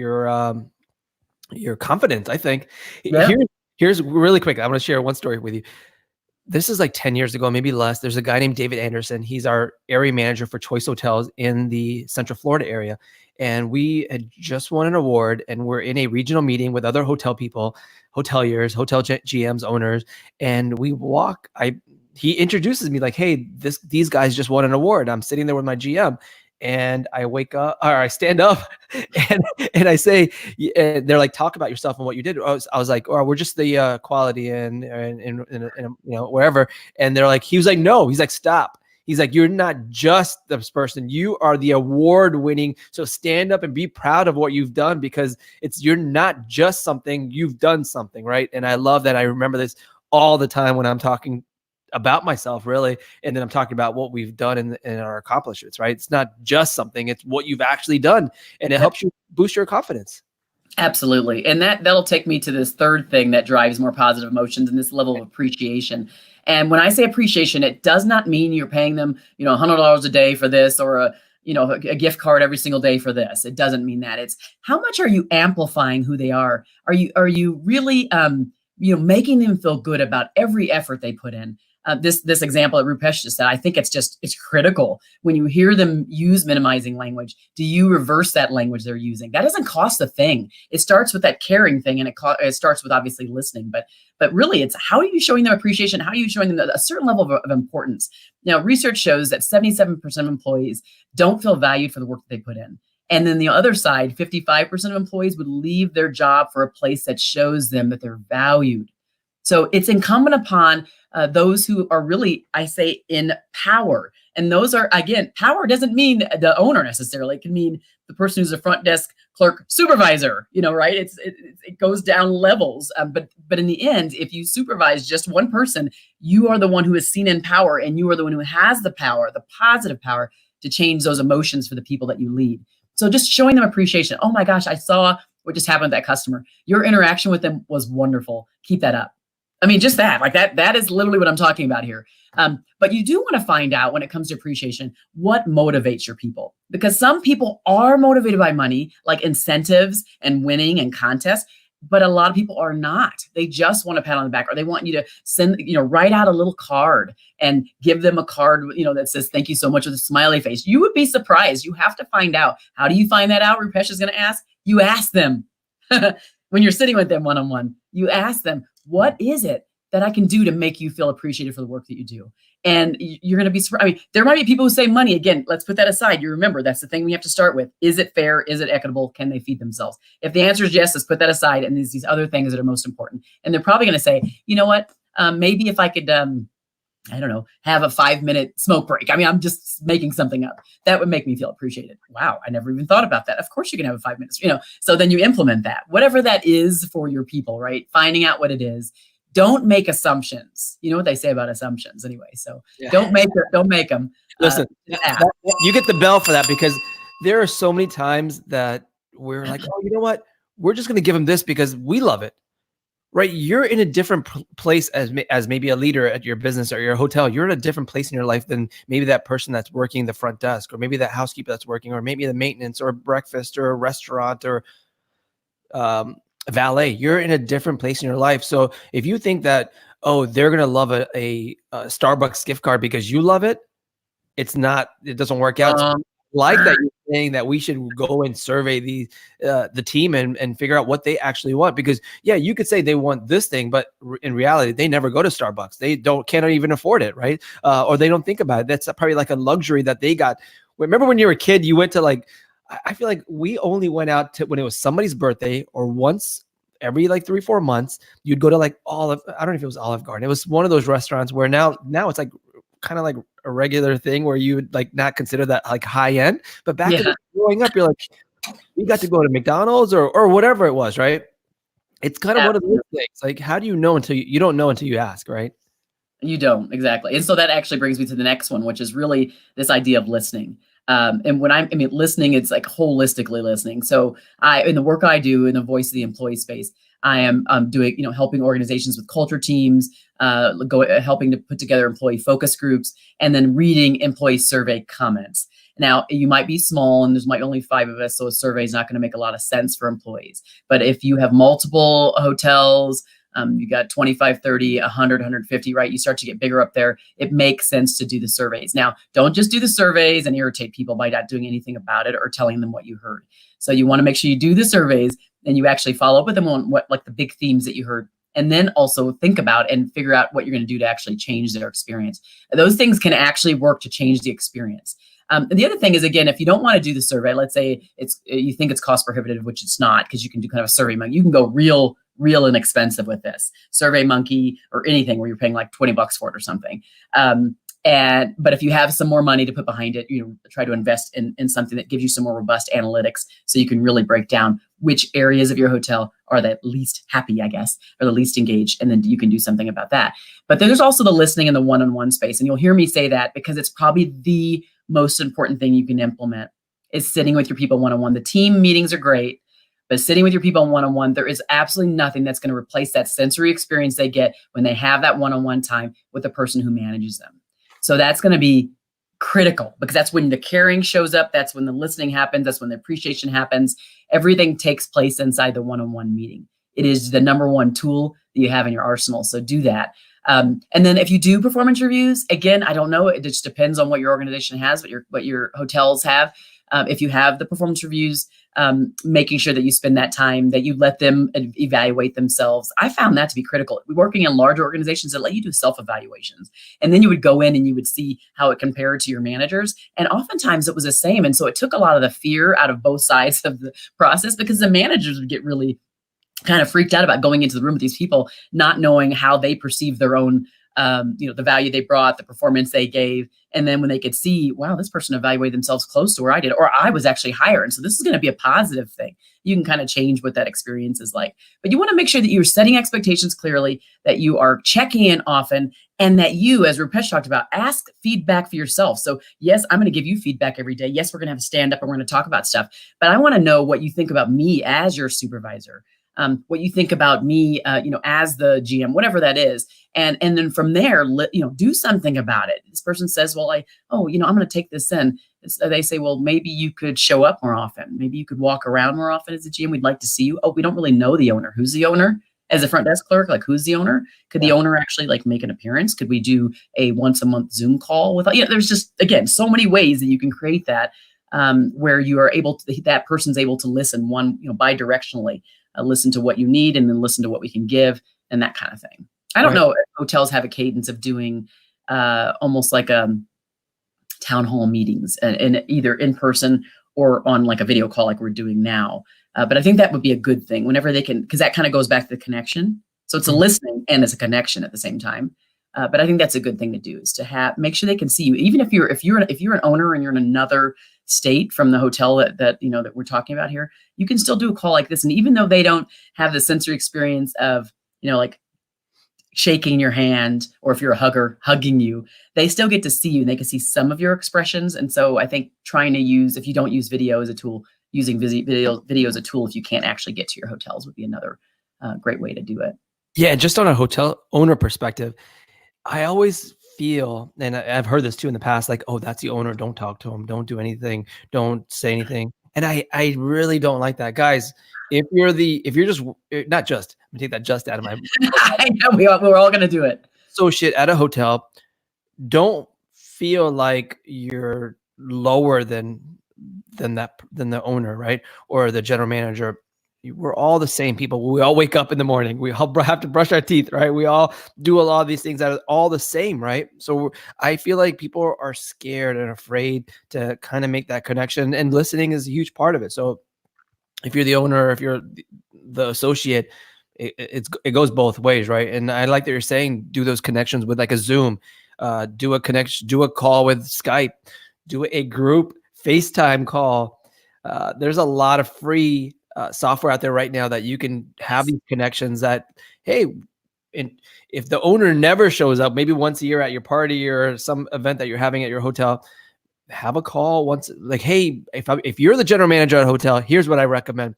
confidence, I think. Yeah. Here's really quick. I'm going to share one story with you. This is like 10 years ago, maybe less. There's a guy named David Anderson. He's our area manager for Choice Hotels in the Central Florida area. And we had just won an award, and we're in a regional meeting with other hotel people, hoteliers, hotel GMs, owners. And he introduces me like, hey, these guys just won an award. I'm sitting there with my GM. And I wake up, or I stand up, and I say, and they're like, talk about yourself and what you did. I was like, oh, we're just the quality and wherever. And they're like, he was like, no, he's like, stop. He's like, you're not just this person. You are the award winning. So stand up and be proud of what you've done, because you're not just something, you've done something, right? And I love that. I remember this all the time when I'm talking about myself, really. And then I'm talking about what we've done in our accomplishments, right? It's not just something, it's what you've actually done. And it helps you boost your confidence. Absolutely. And that'll take me to this third thing that drives more positive emotions, and this level of appreciation. And when I say appreciation, it does not mean you're paying them, $100 a day for this, or a gift card every single day for this. It doesn't mean that. It's how much are you amplifying who they are? Are you really, making them feel good about every effort they put in? This example that Rupesh just said, I think it's critical when you hear them use minimizing language. Do you reverse that language they're using? That doesn't cost a thing. It starts with that caring thing, and it starts with obviously listening. But really, it's how are you showing them appreciation? How are you showing them a certain level of importance? Now, research shows that 77% of employees don't feel valued for the work that they put in. And then the other side, 55% of employees would leave their job for a place that shows them that they're valued. So it's incumbent upon those who are really, I say, in power. And those are, again, power doesn't mean the owner necessarily. It can mean the person who's a front desk clerk supervisor, right? It goes down levels. But in the end, if you supervise just one person, you are the one who is seen in power, and you are the one who has the power, the positive power to change those emotions for the people that you lead. So just showing them appreciation. Oh my gosh, I saw what just happened with that customer. Your interaction with them was wonderful. Keep that up. I mean, just that is literally what I'm talking about here. But you do want to find out, when it comes to appreciation, what motivates your people, because some people are motivated by money, like incentives and winning and contests, but a lot of people are not. They just want a pat on the back, or they want you to send, write out a little card and give them a card, that says, thank you so much, with a smiley face. You would be surprised. You have to find out. How do you find that out? Rupesh is going to ask. You ask them when you're sitting with them one-on-one. You ask them, what is it that I can do to make you feel appreciated for the work that you do? And you're going to be surprised. I mean, there might be people who say money. Again, let's put that aside. You remember, that's the thing we have to start with. Is it fair? Is it equitable? Can they feed themselves? If the answer is yes, let's put that aside. And there's these other things that are most important. And they're probably going to say, you know what? Maybe if I could, I don't know, have a 5-minute smoke break. I mean, I'm just making something up. That would make me feel appreciated. Wow, I never even thought about that. Of course you can have a 5 minutes, So then you implement that, whatever that is for your people, right? Finding out what it is. Don't make assumptions. You know what they say about assumptions anyway. So yeah. Don't make them. Listen, you get the bell for that, because there are so many times that we're like, oh, you know what? We're just going to give them this because we love it. Right, you're in a different place as maybe a leader at your business or your hotel. You're in a different place in your life than maybe that person that's working the front desk, or maybe that housekeeper that's working, or maybe the maintenance, or breakfast, or a restaurant, or valet. You're in a different place in your life. So if you think that, oh, they're gonna love a Starbucks gift card because you love it, it doesn't work out. So Um, like that you're saying that we should go and survey the team and figure out what they actually want, because yeah, you could say they want this thing, but in reality they never go to Starbucks. They cannot even afford it, right? Or they don't think about it. That's probably like a luxury that they got. Remember when you were a kid, you went to like, I feel like we only went out to when it was somebody's birthday, or once every like 3-4 months you'd go to like Olive. I don't know if it was Olive Garden. It was one of those restaurants where now it's like kind of like a regular thing where you would like not consider that like high end. But back in yeah, growing up, you're like, we got to go to McDonald's or whatever it was, right? It's kind of one of those things. Like, how do you know until you don't know until you ask, right? you don't, exactly. And so that actually brings me to the next one, which is really this idea of listening. And when I mean, listening, it's like holistically listening. So in the work I do in the voice of the employee space, I am doing, helping organizations with culture teams, helping to put together employee focus groups, and then reading employee survey comments. Now, you might be small and there's might only 5 of us, so a survey is not going to make a lot of sense for employees. But if you have multiple hotels, you got 25, 30, 100, 150, right? You start to get bigger up there. It makes sense to do the surveys. Now, don't just do the surveys and irritate people by not doing anything about it or telling them what you heard. So you want to make sure you do the surveys and you actually follow up with them on what, like the big themes that you heard. And then also think about and figure out what you're going to do to actually change their experience. Those things can actually work to change the experience. And the other thing is, again, if you don't want to do the survey, let's say you think it's cost prohibitive, which it's not, because you can do kind of a survey monkey. You can go real inexpensive with this Survey Monkey or anything where you're paying like $20 for it or something. But if you have some more money to put behind it, try to invest in something that gives you some more robust analytics, so you can really break down which areas of your hotel are the least happy, I guess, or the least engaged, and then you can do something about that. But then there's also the listening in the one-on-one space, and you'll hear me say that because it's probably the most important thing you can implement is sitting with your people one-on-one. The team meetings are great, but sitting with your people one-on-one, there is absolutely nothing that's going to replace that sensory experience they get when they have that one-on-one time with the person who manages them. So that's going to be critical, because that's when the caring shows up. That's when the listening happens. That's when the appreciation happens. Everything takes place inside the one-on-one meeting. It is the number one tool that you have in your arsenal. So do that. And then if you do performance reviews, again, I don't know. It just depends on what your organization has, what your hotels have. If you have the performance reviews, making sure that you spend that time, that you let them evaluate themselves. I found that to be critical. Working in large organizations that let you do self-evaluations, and then you would go in and you would see how it compared to your managers. And oftentimes it was the same. And so it took a lot of the fear out of both sides of the process, because the managers would get really kind of freaked out about going into the room with these people, not knowing how they perceive their own, the value they brought, the performance they gave. And then when they could see, wow, this person evaluated themselves close to where I did, or I was actually higher. And so this is going to be a positive thing. You can kind of change what that experience is like. But you want to make sure that you're setting expectations clearly, that you are checking in often, and that you, as Rupesh talked about, ask feedback for yourself. So yes, I'm going to give you feedback every day. Yes, we're going to have a stand up and we're going to talk about stuff. But I want to know what you think about me as your supervisor. What you think about me, as the GM, whatever that is. And then from there, do something about it. This person says, well, I'm going to take this in. They say, well, maybe you could show up more often. Maybe you could walk around more often as a GM. We'd like to see you. Oh, we don't really know the owner. Who's the owner? As a front desk clerk, like, who's the owner? Could the owner actually like make an appearance? Could we do a once a month Zoom call with, there's just, again, so many ways that you can create that, where you are able to, that person's able to listen bi-directionally. Listen to what you need, and then listen to what we can give, and that kind of thing. I don't know if hotels have a cadence of doing almost like town hall meetings, and either in person or on like a video call like we're doing now. But I think that would be a good thing whenever they can, because that kind of goes back to the connection. So it's a listening and it's a connection at the same time. But I think that's a good thing to do, is to make sure they can see you, even if you're an owner and you're in another state from the hotel that we're talking about here. You can still do a call like this, and even though they don't have the sensory experience of like shaking your hand, or if you're a hugger, hugging you, they still get to see you and they can see some of your expressions. And so I think trying to use, if you don't use video as a tool, using video as a tool if you can't actually get to your hotels would be another great way to do it. Yeah, just on a hotel owner perspective, I always feel, and I've heard this too in the past, like, oh, that's the owner. Don't talk to him. Don't do anything. Don't say anything. And I really don't like that, guys. If you're just not just, let me take that just out of my I know we're all going to do it. associate at a hotel, don't feel like you're lower than the owner, right? Or the general manager. We're all the same people. We all wake up in the morning. We all have to brush our teeth, right? We all do a lot of these things that are all the same, right? So I feel like people are scared and afraid to kind of make that connection, and listening is a huge part of it. So if you're the owner, if you're the associate, it goes both ways, right? And I like that you're saying do those connections with like a Zoom, do a call with Skype, do a group FaceTime call. There's a lot of free software out there right now that you can have these connections that, hey, and if the owner never shows up, maybe once a year at your party or some event that you're having at your hotel, have a call once, like, hey, if you're the general manager at a hotel, here's what I recommend.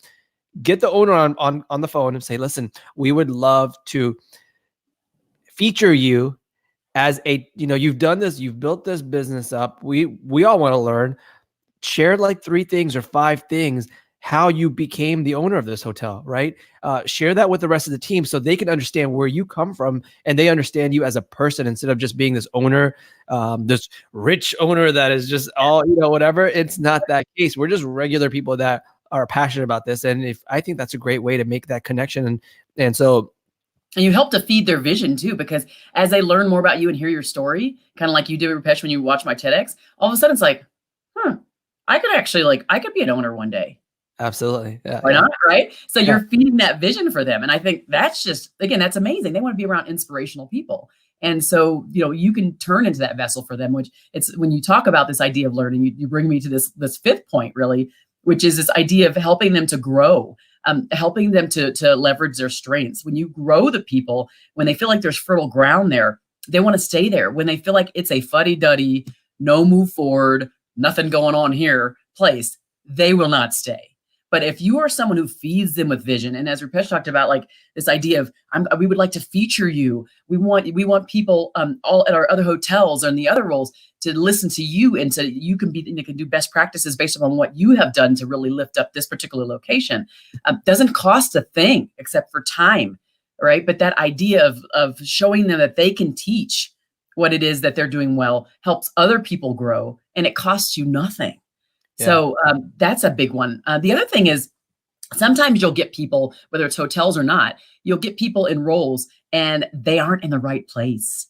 Get the owner on the phone and say, listen, we would love to feature you as you've done this, you've built this business up. We all want to learn. Share like 3 things or 5 things how you became the owner of this hotel, right? Share that with the rest of the team so they can understand where you come from and they understand you as a person instead of just being this owner, this rich owner that is just all, whatever. It's not that case. We're just regular people that are passionate about this. And I think that's a great way to make that connection. And so, and you help to feed their vision too, because as they learn more about you and hear your story, kind of like you did, Rupesh, when you watch my TEDx, all of a sudden it's like, I could be an owner one day. Absolutely. Yeah, Why not? Right. So you're feeding that vision for them. And I think that's just, again, that's amazing. They want to be around inspirational people. And so, you can turn into that vessel for them, which it's when you talk about this idea of learning, you bring me to this 5th point, really, which is this idea of helping them to grow, helping them to leverage their strengths. When you grow the people, when they feel like there's fertile ground there, they want to stay there. When they feel like it's a fuddy-duddy, no move forward, nothing going on here place, they will not stay. But if you are someone who feeds them with vision, and as Rupesh talked about, like this idea of we would like to feature you. We want people all at our other hotels and the other roles to listen to you, and you can do best practices based upon what you have done to really lift up this particular location. Doesn't cost a thing except for time, right? But that idea of showing them that they can teach what it is that they're doing well helps other people grow, and it costs you nothing. Yeah. So that's a big one. The other thing is sometimes you'll get people, whether it's hotels or not, you'll get people in roles and they aren't in the right place.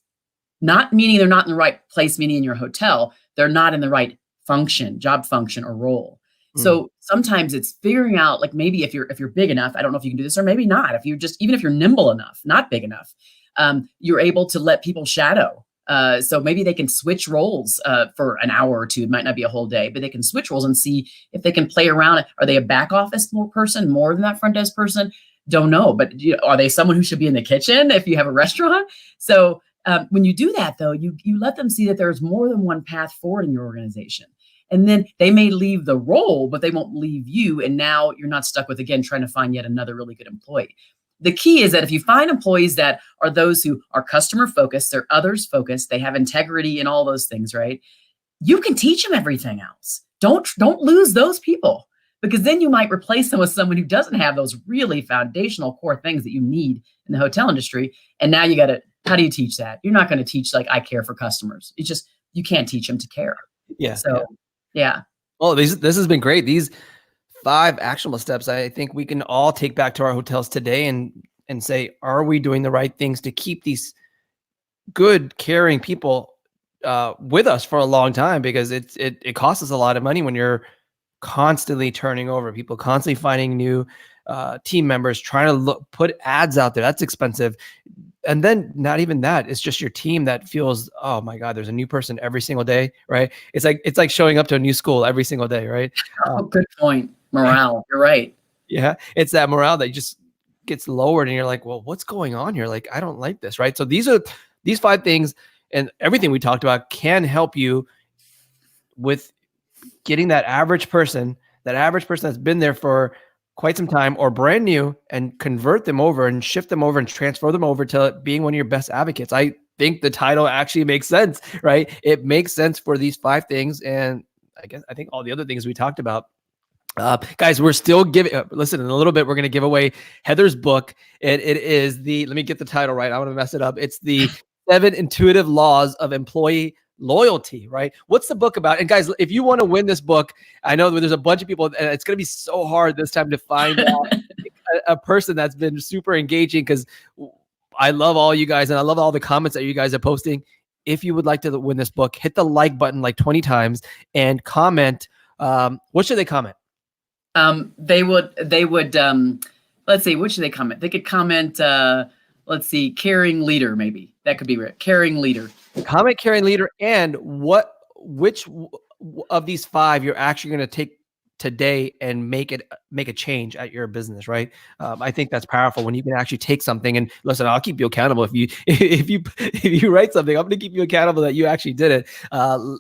Not meaning they're not in the right place, meaning in your hotel, they're not in the right function, job function or role. So sometimes it's figuring out, like maybe if you're big enough, I don't know if you can do this, or maybe not. Even if you're nimble enough, not big enough, you're able to let people shadow. So maybe they can switch roles for an hour or 2. It might not be a whole day, but they can switch roles and see if they can play around. Are they a back office person more than that front desk person? Don't know. But are they someone who should be in the kitchen if you have a restaurant? So when you do that, though, you let them see that there's more than one path forward in your organization. And then they may leave the role, but they won't leave you. And now you're not stuck with, again, trying to find yet another really good employee. The key is that if you find employees that are those who are customer focused, they're others focused, they have integrity and all those things, right? You can teach them everything else. Don't lose those people, because then you might replace them with someone who doesn't have those really foundational core things that you need in the hotel industry. And now how do you teach that? You're not going to teach like, I care for customers. It's just, you can't teach them to care. Yeah. So, yeah. Oh, this has been great. These 5 actionable steps, I think we can all take back to our hotels today and say, are we doing the right things to keep these good, caring people with us for a long time? Because it costs us a lot of money when you're constantly turning over people, constantly finding new team members, trying to put ads out there. That's expensive. And then not even that, it's just your team that feels, oh my God, there's a new person every single day, right? It's like showing up to a new school every single day, right? Good point. Morale. You're right. Yeah. It's that morale that just gets lowered and you're like, well, what's going on here? Like, I don't like this, right? So these 5 things and everything we talked about can help you with getting that average person that's been there for quite some time or brand new, and convert them over and shift them over and transfer them over to being one of your best advocates. I think the title actually makes sense, right? It makes sense for these 5 things. And I think all the other things we talked about Guys, we're still giving, listen, in a little bit, we're going to give away Heather's book. And it is let me get the title right. I want to mess it up. It's the 7 Intuitive Laws of Employee Loyalty, right? What's the book about? And guys, if you want to win this book, I know there's a bunch of people, and it's going to be so hard this time to find out a person that's been super engaging, because I love all you guys and I love all the comments that you guys are posting. If you would like to win this book, hit the like button like 20 times and comment. What should they comment? They would, let's see, what should they comment? They could comment, let's see, caring leader, maybe. That could be right. Caring leader. Comment caring leader, and which of these 5 you're actually going to take today and make a change at your business, right? I think that's powerful when you can actually take something, and listen, I'll keep you accountable. If you write something, I'm going to keep you accountable that you actually did it.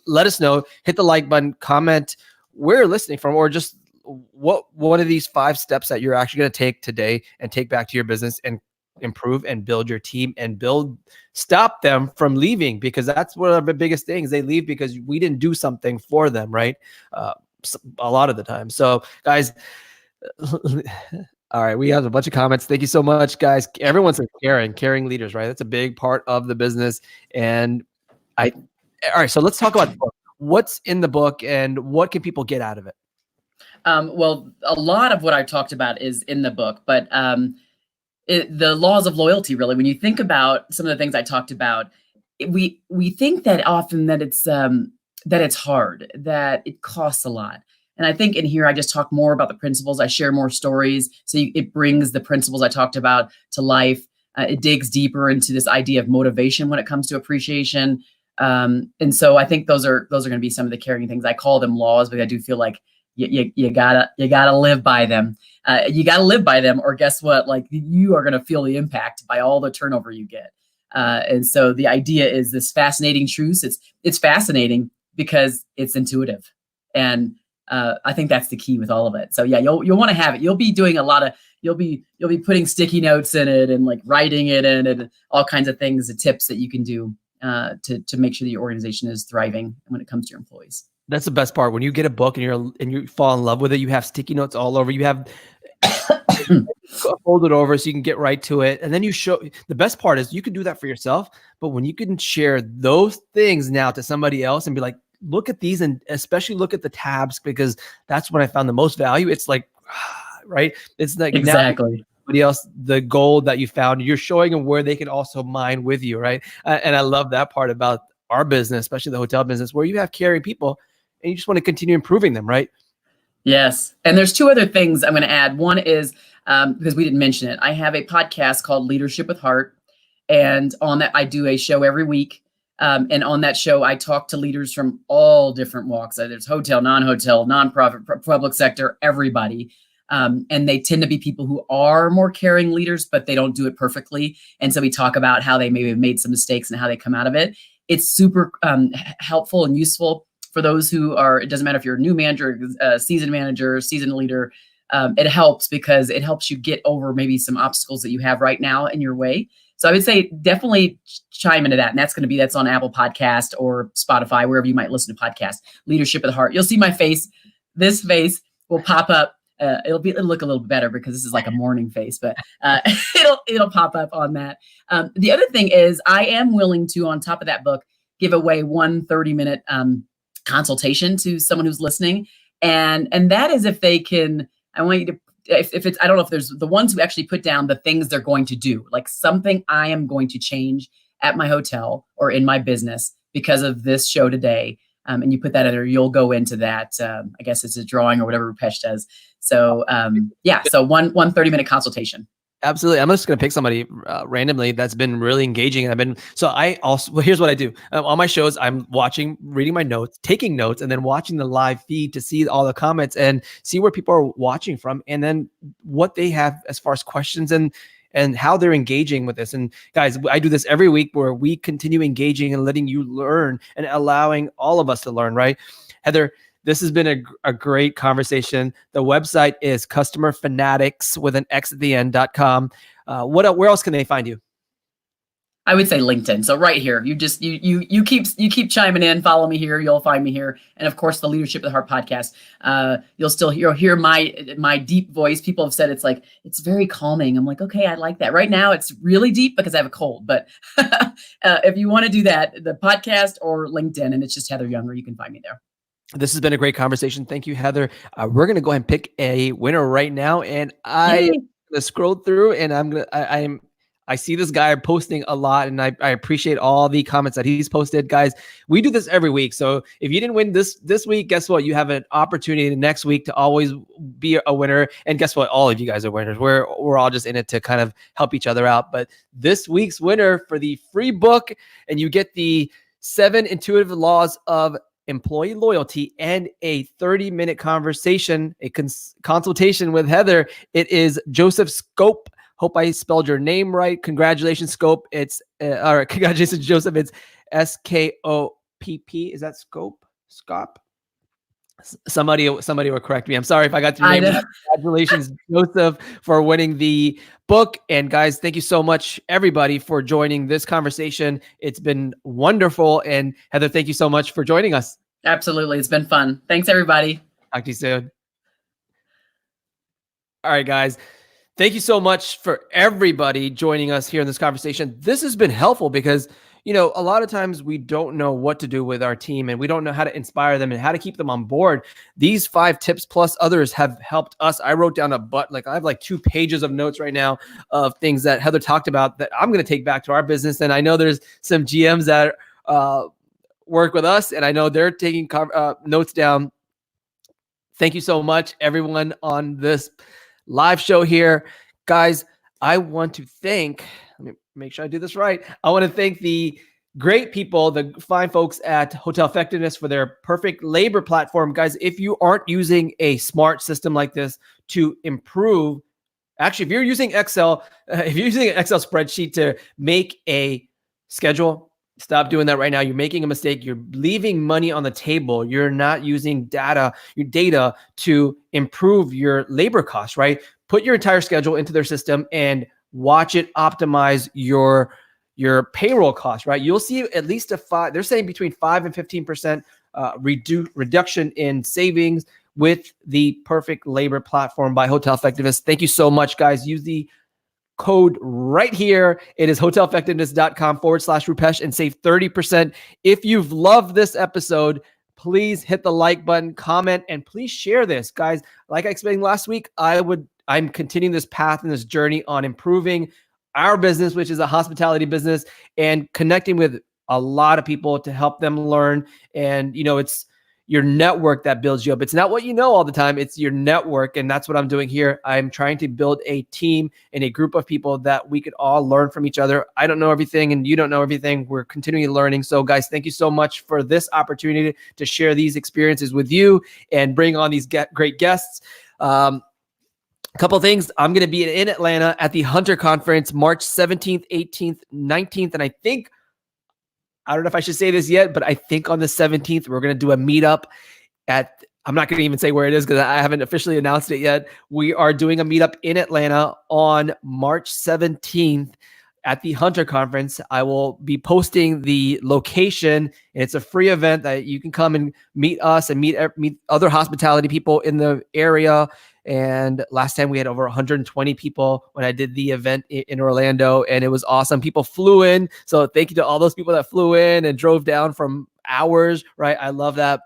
Let us know, hit the like button, comment where you're listening from, or just what one of these 5 steps that you're actually going to take today and take back to your business and improve and build your team and stop them from leaving, because that's one of the biggest things. They leave because we didn't do something for them, right? A lot of the time. So guys, all right, we have a bunch of comments. Thank you so much, guys. Everyone's caring leaders, right? That's a big part of the business. And all right, so let's talk about the book. What's in the book and what can people get out of it? Well, a lot of what I talked about is in the book, but the laws of loyalty, really, when you think about some of the things I talked about, we think that often that it's hard, that it costs a lot. And I think in here, I just talk more about the principles. I share more stories. So it brings the principles I talked about to life. It digs deeper into this idea of motivation when it comes to appreciation. And so I think those are going to be some of the caring things. I call them laws, but I do feel like you gotta live by them. You gotta live by them, or guess what? Like, you are gonna feel the impact by all the turnover you get. And so the idea is this fascinating truth. It's fascinating because it's intuitive, and I think that's the key with all of it. So yeah, you'll want to have it. You'll be doing you'll be putting sticky notes in it and like writing it in, and all kinds of things, the tips that you can do to make sure that your organization is thriving when it comes to your employees. That's the best part. When you get a book and you fall in love with it, you have sticky notes all over. You have fold it over so you can get right to it. And then the best part is you can do that for yourself, but when you can share those things now to somebody else and be like, look at these, and especially look at the tabs, because that's when I found the most value. It's like, right. It's like exactly somebody else, the gold that you found, you're showing them where they can also mine with you. Right. And I love that part about our business, especially the hotel business, where you have caring people and you just want to continue improving them, right? Yes. And there's 2 other things I'm going to add. One is, because we didn't mention it, I have a podcast called Leadership with Heart. And on that, I do a show every week. And on that show, I talk to leaders from all different walks. There's hotel, non-hotel, nonprofit, public sector, everybody. And they tend to be people who are more caring leaders, but they don't do it perfectly. And so we talk about how they maybe have made some mistakes and how they come out of it. It's super helpful and useful for those who are, it doesn't matter if you're a new manager, seasoned manager, seasoned leader. It helps because it helps you get over maybe some obstacles that you have right now in your way. So I would say definitely chime into that. And that's on Apple Podcast or Spotify, wherever you might listen to podcasts. Leadership of the Heart. You'll see my face. This face will pop up. It'll look a little bit better because this is like a morning face, but it'll pop up on that. The other thing is I am willing to, on top of that book, give away 1 30-minute consultation to someone who's listening. And that is if they can, I want you to, if it's, I don't know if there's the ones who actually put down the things they're going to do, like something I am going to change at my hotel or in my business because of this show today. And you put that in there, you'll go into that. I guess it's a drawing or whatever Rupesh does. So yeah, so one 30-minute consultation. Absolutely. I'm just going to pick somebody randomly that's been really engaging. And here's what I do. On my shows, I'm reading my notes, taking notes, and then watching the live feed to see all the comments and see where people are watching from, and then what they have as far as questions and how they're engaging with this. And guys, I do this every week where we continue engaging and letting you learn and allowing all of us to learn, right? Heather, this has been a great conversation. The website is customerfanatics with an X at the end.com. Where else can they find you? I would say LinkedIn. So right here, you keep chiming in. Follow me here. You'll find me here, and of course, the Leadership at the Heart podcast. You'll hear my deep voice. People have said it's very calming. I'm like, okay, I like that. Right now, it's really deep because I have a cold. But if you want to do that, the podcast or LinkedIn, and it's just Heather Younger. You can find me there. This has been a great conversation. Thank you, Heather. We're gonna go ahead and pick a winner right now, and I'm gonna scroll through, and I see this guy posting a lot, and I appreciate all the comments that he's posted. Guys, we do this every week. So if you didn't win this week, guess what? You have an opportunity next week to always be a winner. And guess what? All of you guys are winners. We're all just in it to kind of help each other out. But this week's winner for the free book, and you get the 7 Intuitive Laws of Employee Loyalty and a 30-minute conversation, a consultation with Heather. It is Joseph Scope. Hope I spelled your name right. Congratulations, Scope. It's all right. Congratulations, Joseph. It's S-K-O-P-P. Is that Scope? Scop? Somebody will correct me. I'm sorry if I got your name wrong. Congratulations, Joseph, for winning the book. And guys, thank you so much, everybody, for joining this conversation. It's been wonderful. And Heather, thank you so much for joining us. Absolutely. It's been fun. Thanks, everybody. Talk to you soon. All right, guys. Thank you so much for everybody joining us here in this conversation. This has been helpful because, a lot of times we don't know what to do with our team, and we don't know how to inspire them and how to keep them on board. These 5 tips plus others have helped us. I wrote down I have 2 pages of notes right now of things that Heather talked about that I'm going to take back to our business. And I know there's some GMs that work with us, and I know they're taking notes down. Thank you so much, everyone, on this live show here. Guys, I want to thank, let me make sure I do this right. I want to thank the great people, the fine folks at Hotel Effectiveness for their perfect labor platform. Guys, if you aren't using a smart system like this to improve, actually, if you're using Excel, if you're using an Excel spreadsheet to make a schedule, stop doing that right now. You're making a mistake. You're leaving money on the table. You're not using your data to improve your labor costs, right? Put your entire schedule into their system and watch it optimize your payroll costs, right? You'll see at least they're saying between 5 and 15% reduction in savings with the perfect labor platform by Hotel Effectiveness. Thank you so much, guys. Use the code right here. It is hoteleffectiveness.com/Rupesh and save 30%. If you've loved this episode, please hit the like button, comment, and please share this. Guys, like I explained last week, I'm continuing this path and this journey on improving our business, which is a hospitality business, and connecting with a lot of people to help them learn. And, it's your network that builds you up. It's not what you know all the time. It's your network. And that's what I'm doing here. I'm trying to build a team and a group of people that we could all learn from each other. I don't know everything and you don't know everything. We're continually learning. So guys, thank you so much for this opportunity to share these experiences with you and bring on these great guests. A couple of things. I'm going to be in Atlanta at the Hunter Conference, March 17th, 18th, 19th. And I don't know if I should say this yet, but I think on the 17th, we're going to do a meetup I'm not going to even say where it is because I haven't officially announced it yet. We are doing a meetup in Atlanta on March 17th at the Hunter Conference. I will be posting the location, and it's a free event that you can come and meet us and meet other hospitality people in the area. And last time we had over 120 people when I did the event in Orlando, and it was awesome. People flew in. So thank you to all those people that flew in and drove down from hours, right? I love that.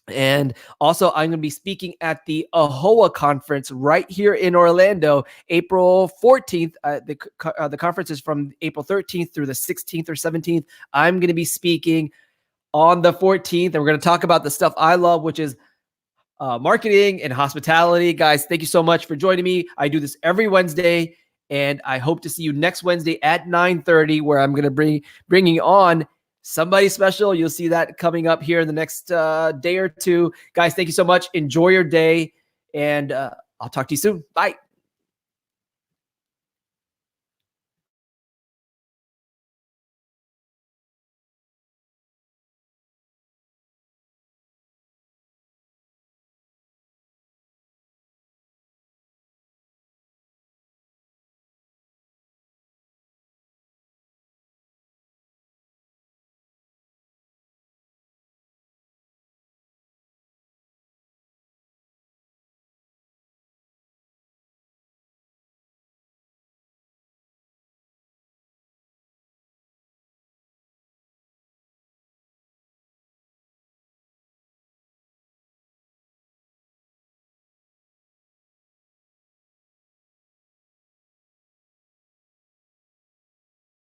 And also, I'm going to be speaking at the AHOA conference right here in Orlando, April 14th. The conference is from April 13th through the 16th or 17th. I'm going to be speaking on the 14th, and we're going to talk about the stuff I love, which is marketing and hospitality. Guys, thank you so much for joining me. I do this every Wednesday, and I hope to see you next Wednesday at 9:30, where I'm going to bringing on somebody special. You'll see that coming up here in the next day or two. Guys, thank you so much. Enjoy your day, and I'll talk to you soon. Bye.